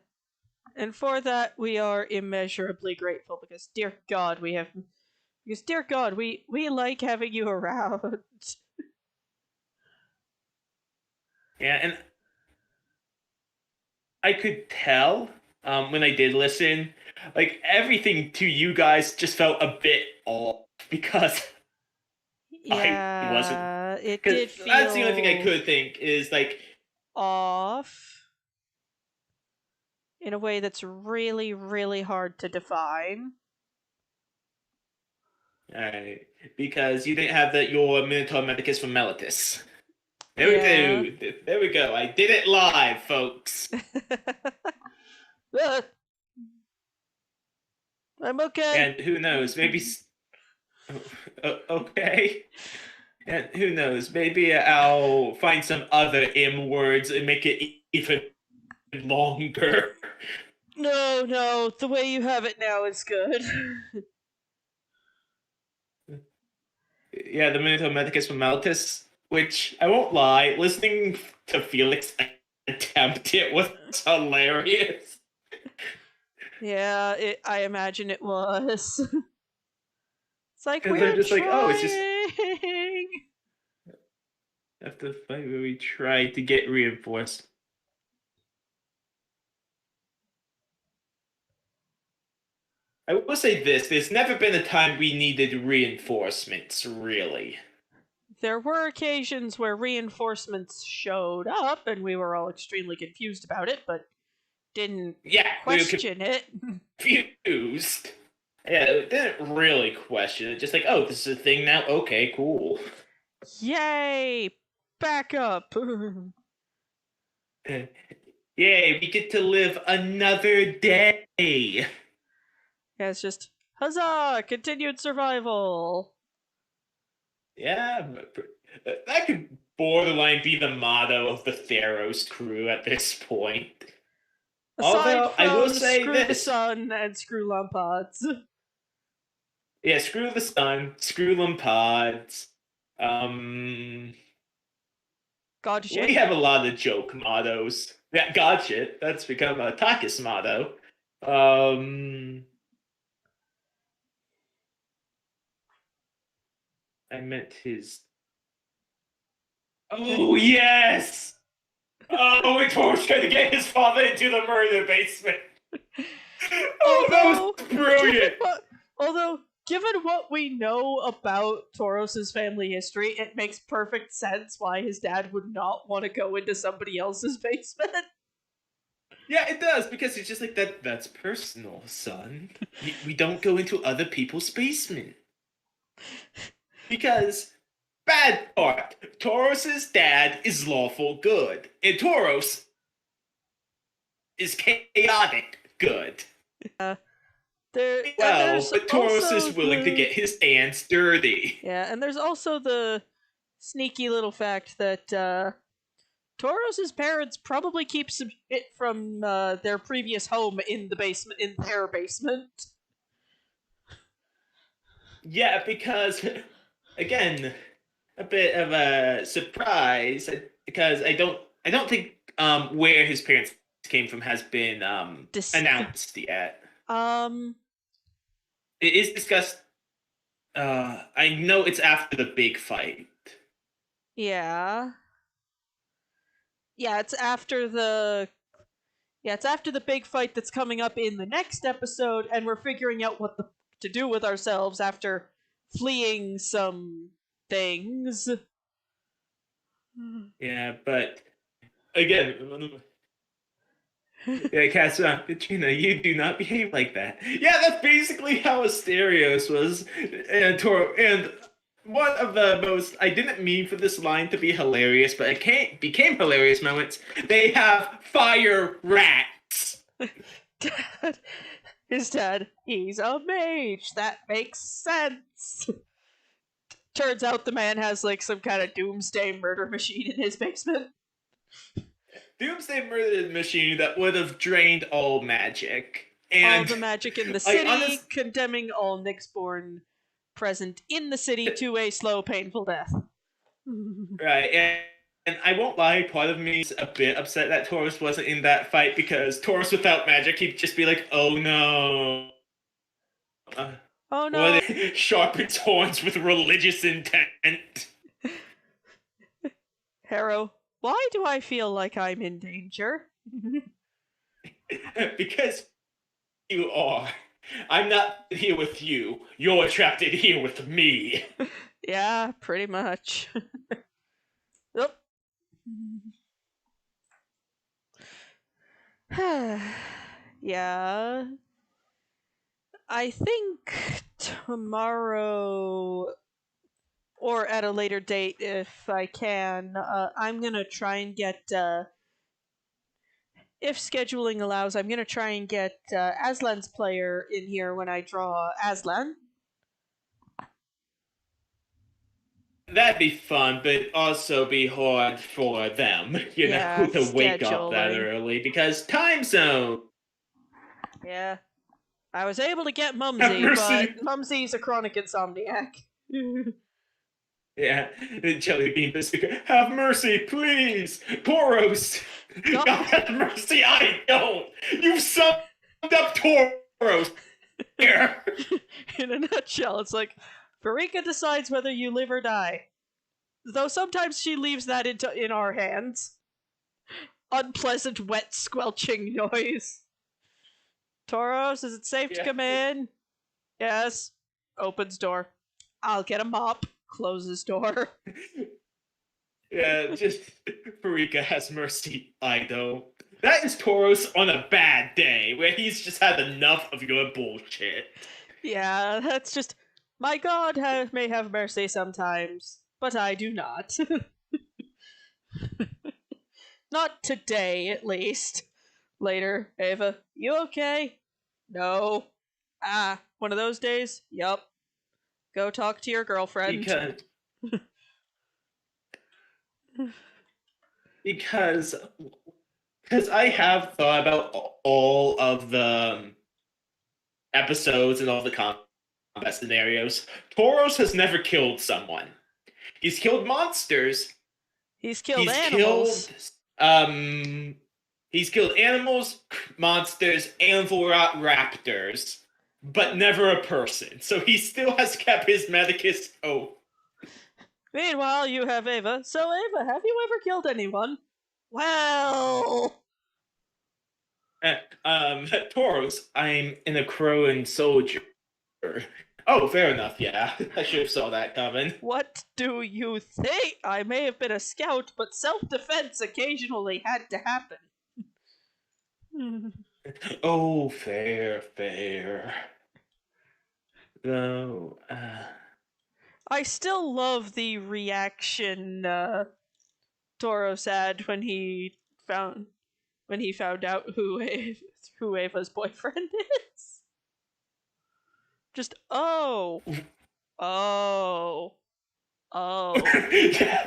And for that, we are immeasurably grateful because, dear God, we like having you around.
Yeah, and I could tell when I did listen, like everything to you guys just felt a bit off because I wasn't.
Yeah, it
Because
did
that's the only thing I
feel
could think is like,
off in a way that's really, really hard to define.
because you didn't have your Minotaur Medicus from Melitus. There we
Yeah.
go. There we go. I did it live, folks.
I'm okay.
And who knows? Maybe. Okay. And who knows? Maybe I'll find some other M words and make it even longer.
No, no, the way you have it now is good.
Yeah, the Minuto Medicus Meltus, which I won't lie, listening to Felix attempt it was hilarious.
Yeah, I imagine it was. It's like,
Because they're
we're
just like, oh, it's just
trying.
after the fight where we try to get reinforced. I will say this: there's never been a time we needed reinforcements, really.
There were occasions where reinforcements showed up and we were all extremely confused about it, but didn't
Yeah, we were
question it.
confused. Yeah, we didn't really question it. Just like, oh, this is a thing now. Okay, cool.
Yay! Back up!
Yay, we get to live another day.
Yeah, it's just, huzzah! Continued survival!
Yeah, that could borderline be the motto of the Theros crew at this point.
Aside
Although I will
from
say
screw the
this.
sun and screw lumpods.
Yeah, screw the sun, screw them pods. Um,
God
we
shit.
have a lot of joke mottos. Yeah, God shit. That's become a Takis motto. Um, I meant his. Oh yes! Oh, Torous trying to get his father into the murder basement. Oh,
Although,
that was brilliant.
given what we know about Toros's family history, it makes perfect sense why his dad would not want to go into somebody else's basement.
Yeah, it does because it's just like that. That's personal, son. We don't go into other people's basement because bad part. Toros's dad is lawful good, and Torous is chaotic good.
And
Well,
there's
but Torous
also
is willing to get his hands dirty.
yeah, and there's also the sneaky little fact that Toros's parents probably keep some shit from their previous home in the basement, in their basement.
Yeah, because again, a bit of a surprise because I don't think where his parents came from has been
Dis-
announced yet.
um,
It is discussed. I know it's after the big fight.
yeah, yeah, it's after the big fight that's coming up in the next episode, and we're figuring out what to do with ourselves after fleeing some things.
Yeah, but again, yeah, Cass, Katrina, you do not behave like that. Yeah, that's basically how Asterios was, and and one of the most I didn't mean for this line to be hilarious, but it became hilarious moments. They have fire rats.
Dad, his dad, he's a mage. That makes sense. Turns out the man has like some kind of doomsday murder machine in his basement.
Doomsday murdered machine that would have drained all magic.
All
And
the magic in the
I
city, condemning all Nyxborn present in the city to a slow, painful death.
right, and I won't lie, part of me is a bit upset that Taurus wasn't in that fight because Taurus without magic, he'd just be like, oh no.
Oh no.
What sharpens horns with religious intent.
Harrow, why do I feel like I'm in danger?
Because you are. I'm not here with you. You're trapped in here with me.
Yeah, pretty much. Yep. Yeah. I think tomorrow or at a later date if I can, I'm gonna try and get if scheduling allows, I'm gonna try and get Aslan's player in here when I draw Aslan.
That'd be fun, but also be hard for them,
Yeah,
to wake up that
scheduling.
early because time zone.
Yeah. I was able to get
Have
Mumsy,
mercy.
but Mumsy's a chronic insomniac.
Yeah, Jelly Bean Biscuit. Have mercy, please! Toros!
God.
God have mercy, I don't! You've summed up Toros here!
In a nutshell, it's like Farika decides whether you live or die. Though sometimes she leaves that in our hands. Unpleasant, wet, squelching noise. Torous, is it safe to
Yeah.
come in? Yes. Opens door. I'll get a mop. Closes door.
Yeah, just Farika has mercy, I don't. That is Toros on a bad day, where he's just had enough of your bullshit.
Yeah, that's just. My God may have mercy sometimes, but I do not. Not today, at least. Later, Ava, you okay? No. Ah, one of those days? Yup. Go talk to your girlfriend.
Because because because I have thought about all of the episodes and all the combat scenarios. Toros has never killed someone. He's killed monsters.
He's killed
He's
animals.
killed he's killed animals, monsters, and raptors, but never a person. So he still has kept his Medicus oath.
Meanwhile, you have Ava. So, Ava, have you ever killed anyone? Well.
Toros, I'm an Acroan soldier. Oh, fair enough, yeah. I should have saw that coming.
What do you think? I may have been a scout, but self-defense occasionally had to happen.
Oh, fair. Though,
I still love the reaction Torous had when he found out who Ava's boyfriend is. Just oh.
yeah.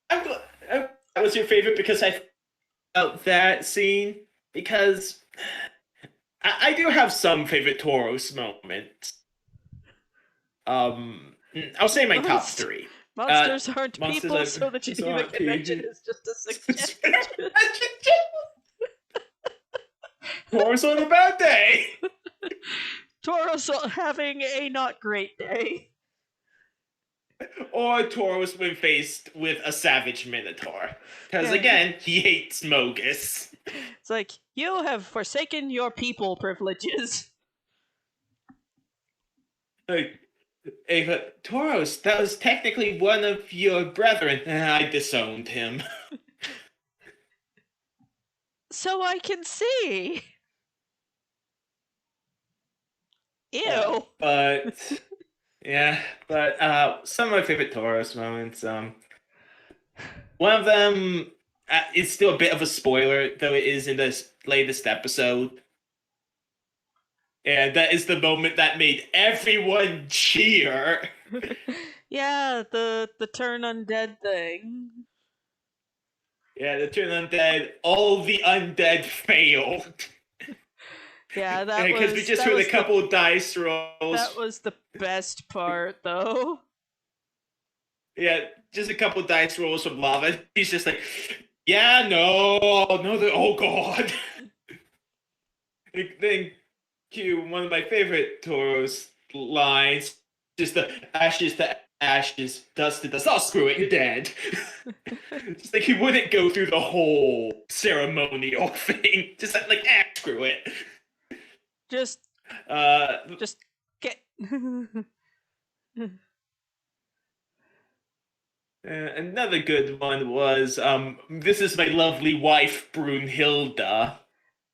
I'm glad that was your favorite because I felt that scene because I do have some favorite Toros moments. I'll say my top three.
Monsters aren't
monsters
people,
are-
so the Geneva
aren't
Convention
people.
is just a suggestion.
Toros on a bad day.
Torous having a not great day.
Or Toros when faced with a savage minotaur. Because
Yeah.
again, he hates Mogus.
It's like, you have forsaken your people privileges.
Like, Ava, Toros, that was technically one of your brethren. I disowned him.
So I can see. Ew.
But some of my favorite Toros moments. One of them is still a bit of a spoiler, though it is in this latest episode. And that is the moment that made everyone cheer.
Yeah, the turn undead thing.
Yeah, the turn undead. All the undead failed.
Yeah, that
because we just heard a couple of dice rolls.
That was the best part, though.
Yeah, just a couple of dice rolls from Lava. He's just like, yeah, no, oh god. Then cue one of my favorite Toros lines, just the ashes to ashes, dust to dust. Oh, screw it, you're dead. Just like he wouldn't go through the whole ceremonial thing. Just like, screw it.
Just get.
Another good one was, this is my lovely wife, Brunhilde.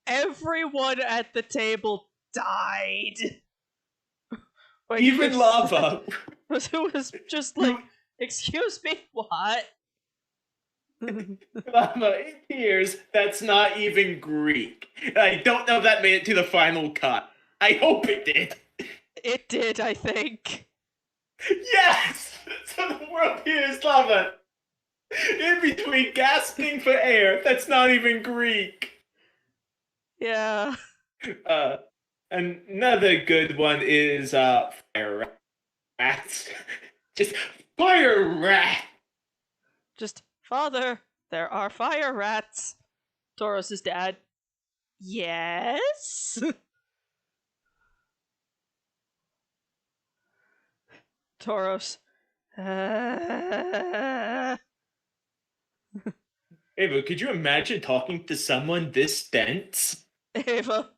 Everyone at the table died.
Even Lava.
Who was just like, excuse me, what?
Lava, it appears that's not even Greek. I don't know if that made it to the final cut. I hope it did.
It did, I think.
Yes! So the world hears Lava. In between gasping for air, that's not even Greek.
Yeah.
Uh, Another good one is fire rats. Just fire rat.
Just, Father, there are fire rats. Torous' dad. Yes? Torous.
Ava, could you imagine talking to someone this dense?
Ava,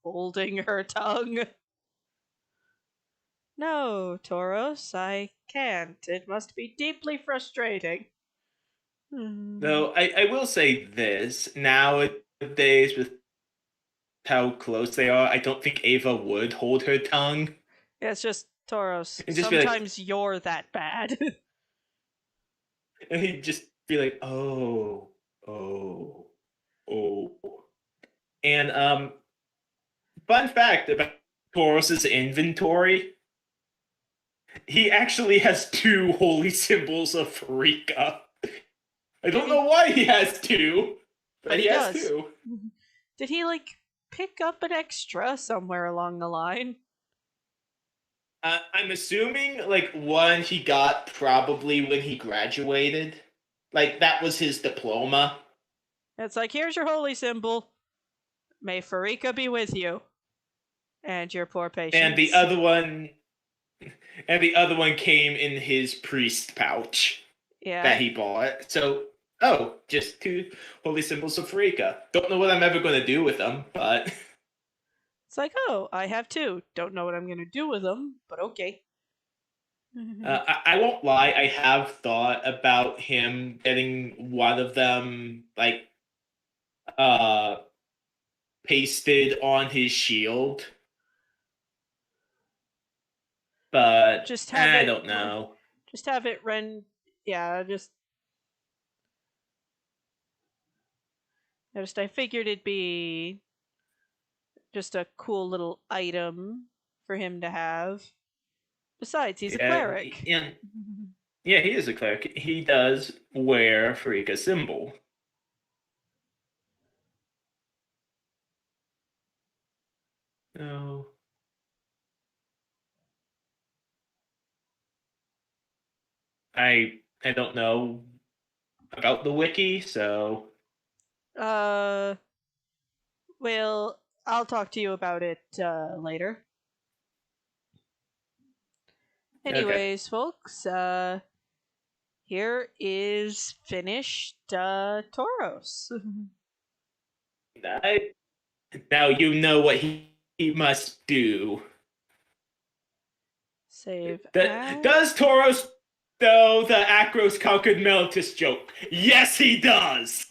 holding her tongue. No, Torous, I can't. It must be deeply frustrating.
Though I will say this, nowadays with how close they are, I don't think Ava would hold her tongue
It's just, Torous,
and just be like,
sometimes you're that bad.
and he'd just be like, oh, oh, oh. And fun fact about Toros's inventory, he actually has two holy symbols of Rika. I don't know why he has two,
But
but
he
he has
does.
two.
Did he, like, pick up an extra somewhere along the line?
I'm assuming like one he got probably when he graduated. Like that was his diploma.
It's like, here's your holy symbol. May Farika be with you. And your poor
And the
patients.
other one and the other one came in his priest pouch
Yeah.
that he bought. So just two holy symbols of Farika. Don't know what I'm ever gonna do with them, but
It's like, oh, I have two. Don't know what I'm going to do with them, but okay.
I won't lie, I have thought about him getting one of them like uh pasted on his shield. But
just have
I
it.
don't know.
Just have it run. Yeah, just. I figured it'd be just a cool little item for him to have. Besides, he's a
Yeah,
cleric.
yeah, he is a cleric. He does wear Frigga symbol. No, I don't know about the wiki, so
uh, well, I'll talk to you about it later.
okay.
Anyways, folks, here is finished Toros.
I, now you know what he must do.
Save
Does
as.
Torous know the Acros conquered Meltus joke? Yes, he does.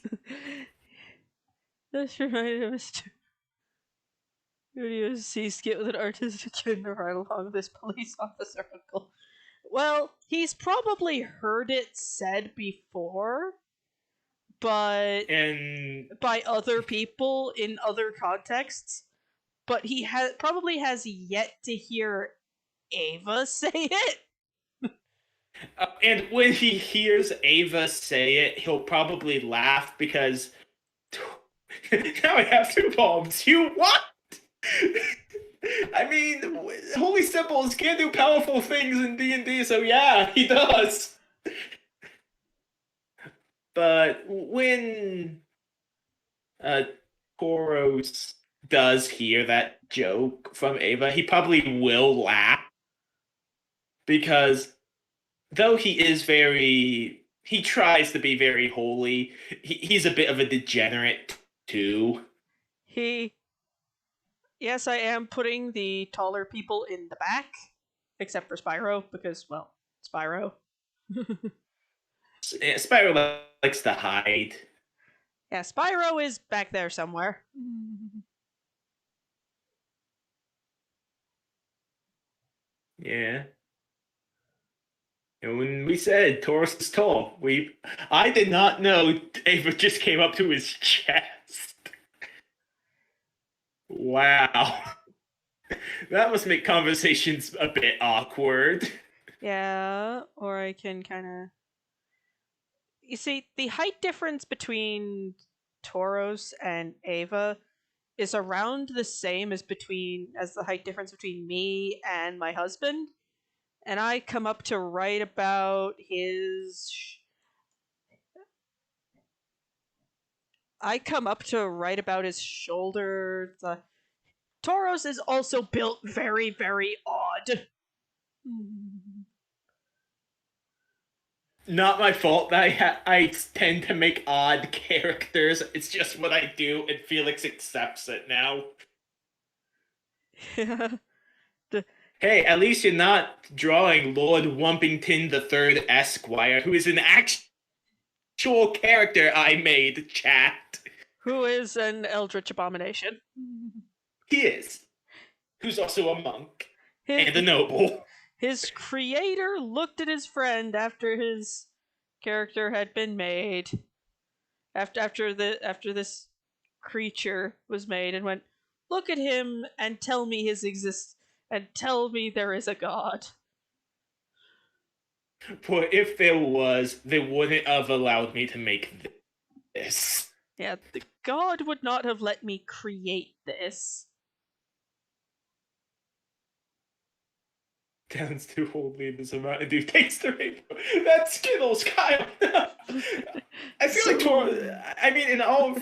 This reminded us to Studio C skit with an artistic kid right along this police officer uncle. Well, he's probably heard it said before, but
And
by other people in other contexts. But he probably has yet to hear Ava say it.
and when he hears Ava say it, he'll probably laugh because now I have two palms. You what? I mean, holy symbols can do powerful things in D&D, so yeah, he does. But when uh Torous does hear that joke from Ava, he probably will laugh because though he tries to be very holy, he's a bit of a degenerate too.
He. Yes, I am putting the taller people in the back, except for Spyro, because, well, Spyro.
Spyro likes to hide.
Yeah, Spyro is back there somewhere.
Yeah. And when we said Torous is tall, I did not know Ava just came up to his chest. Wow. That must make conversations a bit awkward.
Yeah, or I can kind of. You see, the height difference between Toros and Ava is around the same as the height difference between me and my husband, and I come up to right about his. I come up to right about his shoulder. Torous is also built very, very odd.
Not my fault that I tend to make odd characters. It's just what I do, and Felix accepts it now.
Yeah.
Hey, at least you're not drawing Lord Wumpington the Third Esquire, who is an actual character I made, chat.
Who is an eldritch abomination.
He is. Who's also a monk and a
His,
noble.
his creator looked at his friend after his character had been made, after this creature was made, and went, "Look at him and tell me and tell me there is a god."
For if there was, they wouldn't have allowed me to make this.
Yeah, the god would not have let me create this.
Sounds too holy in this amount of dude takes the rainbow. That's Skittles, Kyle. I feel like Toro. I mean, in all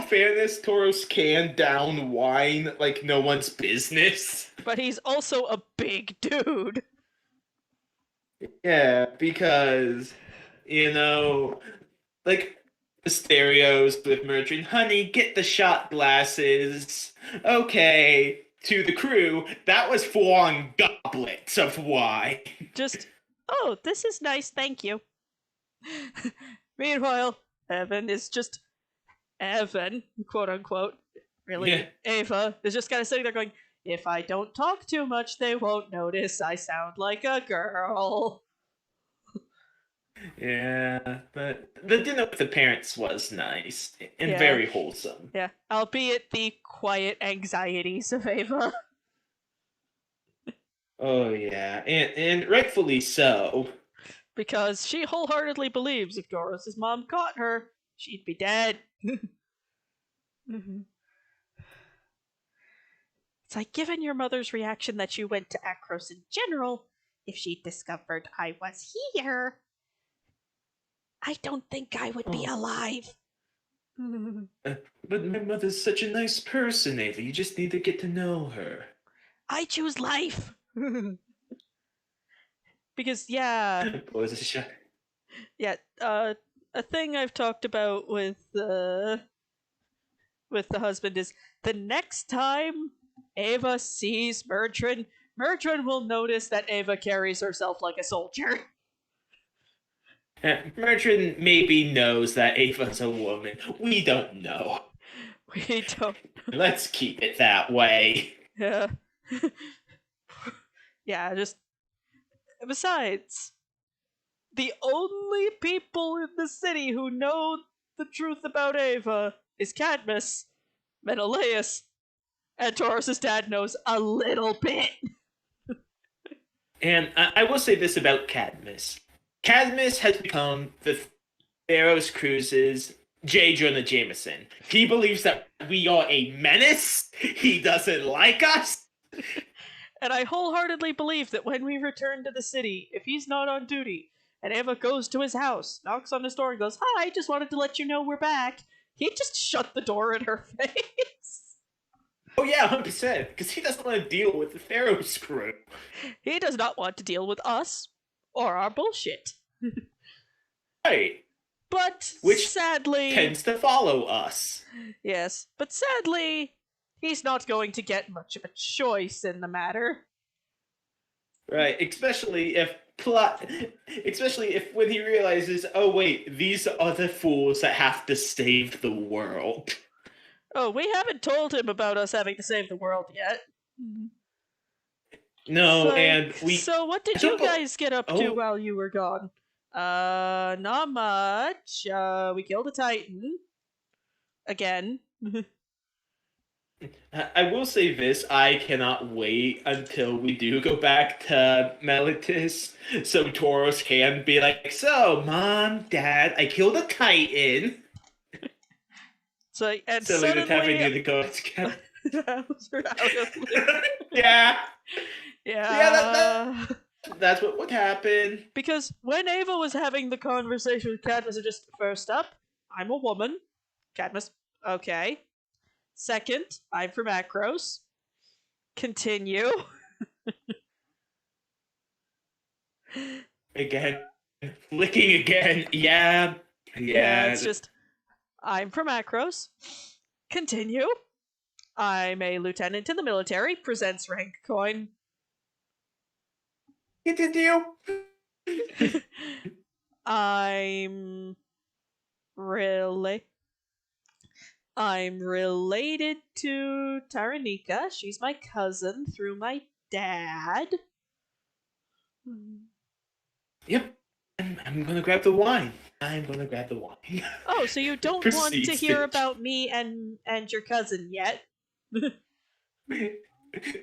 fairness, Torous can down wine like no one's business.
But he's also a big dude.
Yeah, because like the stereos with Merchant, honey, get the shot glasses. Okay, to the crew, that was full on goblets of wine.
Just, oh, this is nice, thank you. Meanwhile, Evan is just Evan, quote unquote. Really,
Yeah.
Ava is just kind of sitting there going, "If I don't talk too much, they won't notice I sound like a girl."
Yeah, but the dinner with the parents was nice and
Yeah.
very wholesome.
Yeah, albeit the quiet anxieties of Ava.
Oh yeah, and rightfully so.
Because she wholeheartedly believes if Doris's mom caught her, she'd be dead. It's like, given your mother's reaction that you went to Akros in general, if she discovered I was here, I don't think I would be alive.
But my mother's such a nice person, Ava. You just need to get to know her.
I choose life. Because yeah,
Boy, this is shot.
yeah. A thing I've talked about with the husband is the next time Ava sees Murtrin, Murtrin will notice that Ava carries herself like a soldier.
Merchant maybe knows that Ava's a woman. We don't know.
We don't.
Let's keep it that way.
Yeah. Yeah, just. Besides, the only people in the city who know the truth about Ava is Cadmus, Menelaus, and Toros's dad knows a little bit.
And I will say this about Cadmus. Cadmus has become the Pharaoh's Cruise's J. Jonah Jameson. He believes that we are a menace. He doesn't like us.
And I wholeheartedly believe that when we return to the city, if he's not on duty, and Ava goes to his house, knocks on his door, and goes, "Hi, just wanted to let you know we're back," he'd just shut the door in her face.
Oh yeah, 100%. Because he doesn't want to deal with the Pharaoh's crew.
He does not want to deal with us or our bullshit.
Right.
But
Which
sadly,
tends to follow us.
yes, but sadly, he's not going to get much of a choice in the matter.
Right, especially if when he realizes, oh wait, these are the fools that have to save the world.
Oh, we haven't told him about us having to save the world yet.
No, and we.
So what did you guys get up to while you were gone? Not much. We killed a Titan. Again.
I will say this, I cannot wait until we do go back to Melitus so Torous can be like, so, Mom, Dad, I killed a Titan.
It's like, and
Silly that having
suddenly
you to go together.
elves are out of league.
Yeah. Yeah,
Yeah.
that's what would happen.
Because when Ava was having the conversation with Cadmus, it just first up, I'm a woman. Cadmus, okay. Second, I'm from Acros. Continue.
Again. Flicking again. Yeah.
Yeah,
Yeah.
it's just, I'm from Acros. Continue. I'm a lieutenant in the military. Presents rank coin.
Continue.
I'm really. I'm related to Taranika. She's my cousin through my dad.
Yep. I'm gonna grab the wine. I'm gonna grab the wine.
Oh, so you don't want to
Proceeds
hear
to
about me and your cousin yet?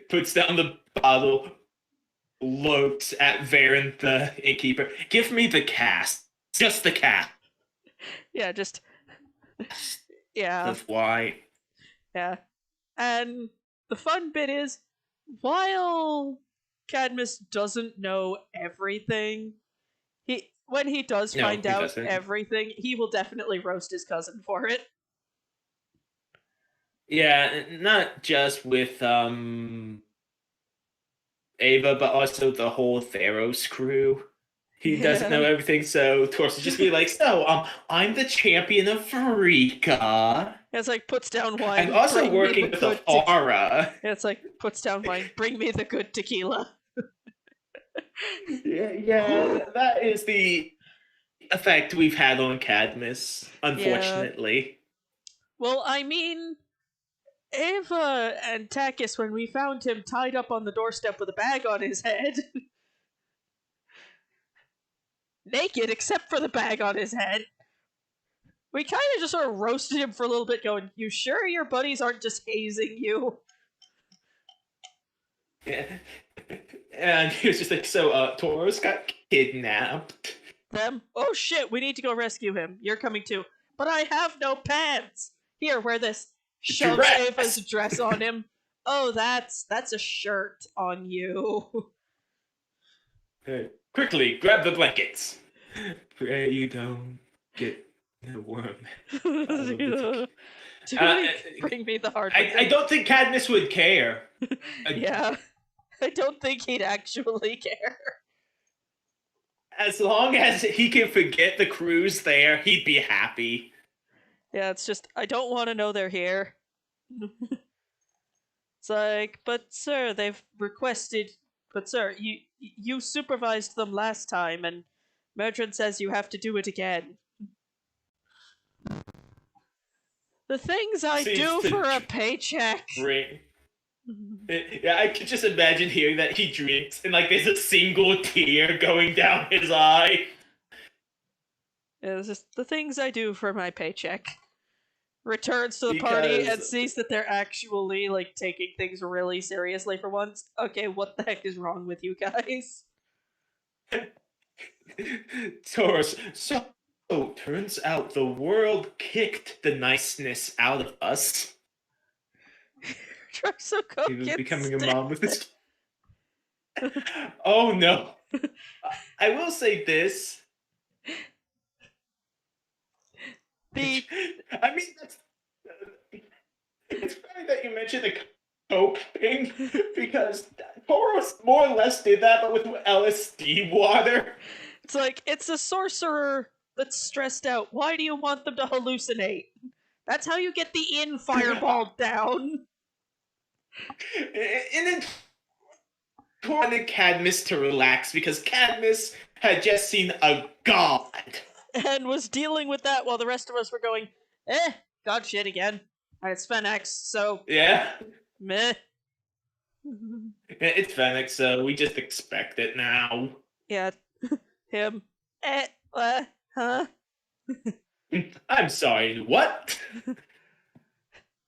puts down the bottle, looks at Varen the innkeeper. Give me the cast. Just the cast
Yeah, just yeah,
of wine.
yeah. And the fun bit is, while Cadmus doesn't know everything, when he does
No,
find
he
out
doesn't.
everything, he will definitely roast his cousin for it.
Yeah, not just with Ava, but also the whole Theros crew. He doesn't know
Yeah.
everything, so Torous would just be like, "So, I'm the champion of Farika.
It's like puts down
I'm
wine,
also
bring me the
working with
good
Afara."
It's like puts down wine, bring me the good tequila.
Yeah, that is the effect we've had on Cadmus,
Yeah.
unfortunately.
Well, I mean, Ava and Takis, when we found him tied up on the doorstep with a bag on his head, naked except for the bag on his head, we kind of just sort of roasted him for a little bit, going, "You sure your buddies aren't just hazing you?"
Yeah. And he was just like, "So, Torous got kidnapped."
Them, "Oh shit, we need to go rescue him. You're coming too." "But I have no pants." "Here, wear this." Shoves Ava's
Dress!
dress on him. "Oh, that's a shirt on you."
Quickly, grab the blankets. Pray you don't get the worm.
Bring me the hard ones.
I don't think Cadmus would care.
Yeah, I don't think he'd actually care.
As long as he can forget the crew's there, he'd be happy.
Yeah, it's just, I don't want to know they're here. It's like, but sir, they've requested. But sir, you supervised them last time, and Merdrin says you have to do it again. The things I
Seems
do
to
for a paycheck.
drink. Yeah, I could just imagine hearing that he drinks and like there's a single tear going down his eye.
It's just the things I do for my paycheck. Returns to the party and
Because
sees that they're actually like taking things really seriously for once. Okay, what the heck is wrong with you guys?
Torous, so turns out the world kicked the niceness out of us.
Drexoko
He was
gets
becoming a
stiff.
mom with his. Oh no! I will say this.
The
I mean, it's funny that you mentioned the coke thing because Torous more or less did that, but with LSD water.
It's like, it's a sorcerer that's stressed out. Why do you want them to hallucinate? That's how you get the in fireball down.
And then wanted Cadmus to relax because Cadmus had just seen a god.
And was dealing with that while the rest of us were going, god shit again. It's Fenix, so
Yeah,
meh.
it's Fennec, so we just expect it now.
Yeah, him. Huh?
I'm sorry, what?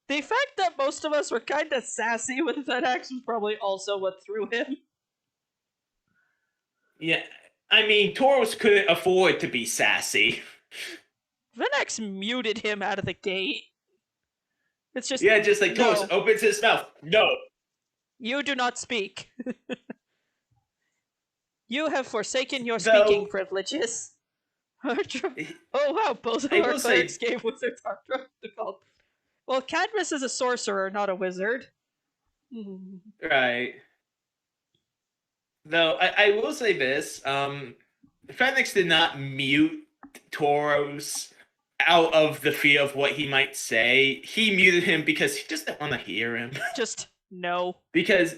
The fact that most of us were kind of sassy with Fenix was probably also what threw him.
Yeah, I mean, Torous couldn't afford to be sassy.
Fenix muted him out of the gate. It's just
Yeah, just like Torous
no.
opens his mouth. No.
You do not speak. You have forsaken your speaking
Though
privileges. Oh wow, both of
I
our
will
clerics
say,
gave wizards our default. Well, Cadmus is a sorcerer, not a wizard.
right. Though I will say this, Fenix did not mute Torous out of the fear of what he might say. He muted him because he just didn't want to hear him.
Just no.
because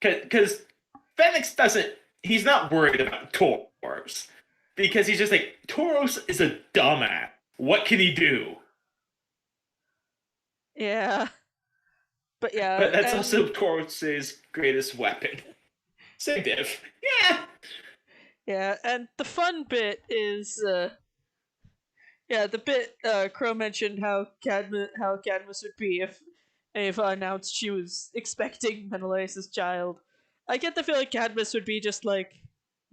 Fenix doesn't. He's not worried about Torous because he's just like Torous is a dumbass. What can he do?
Yeah. But yeah,
But that's
and
also Toros's greatest weapon. Same diff. Yeah.
yeah, and the fun bit is yeah, the bit Crow mentioned how Cadmus would be if Ava announced she was expecting Menelaus' child. I get the feeling Cadmus would be just like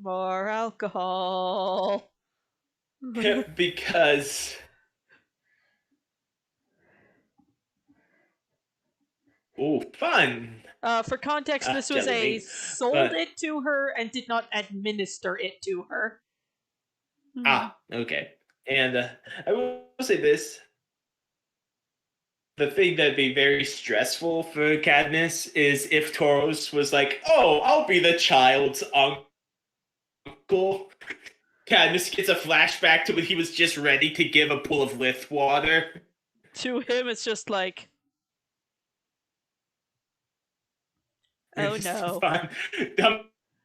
more alcohol.
Because oh, fun.
For context, this was
Jelly
a
bean.
sold
But
it to her and did not administer it to her.
okay. And I will say this: the thing that'd be very stressful for Cadmus is if Torous was like, "Oh, I'll be the child's uncle." Cadmus gets a flashback to when he was just ready to give a pool of lith water.
To him, it's just like, oh no.
Fun.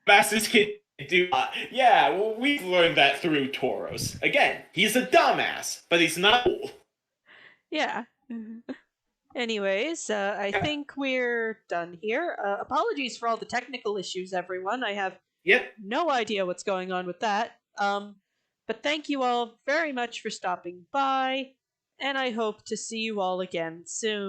Dumbasses can do. Yeah, well, we've learned that through Torous. Again, he's a dumbass, but he's not cool.
Yeah. Anyways, I think we're done here. Apologies for all the technical issues, everyone. I have
Yep.
no idea what's going on with that. But thank you all very much for stopping by, and I hope to see you all again soon.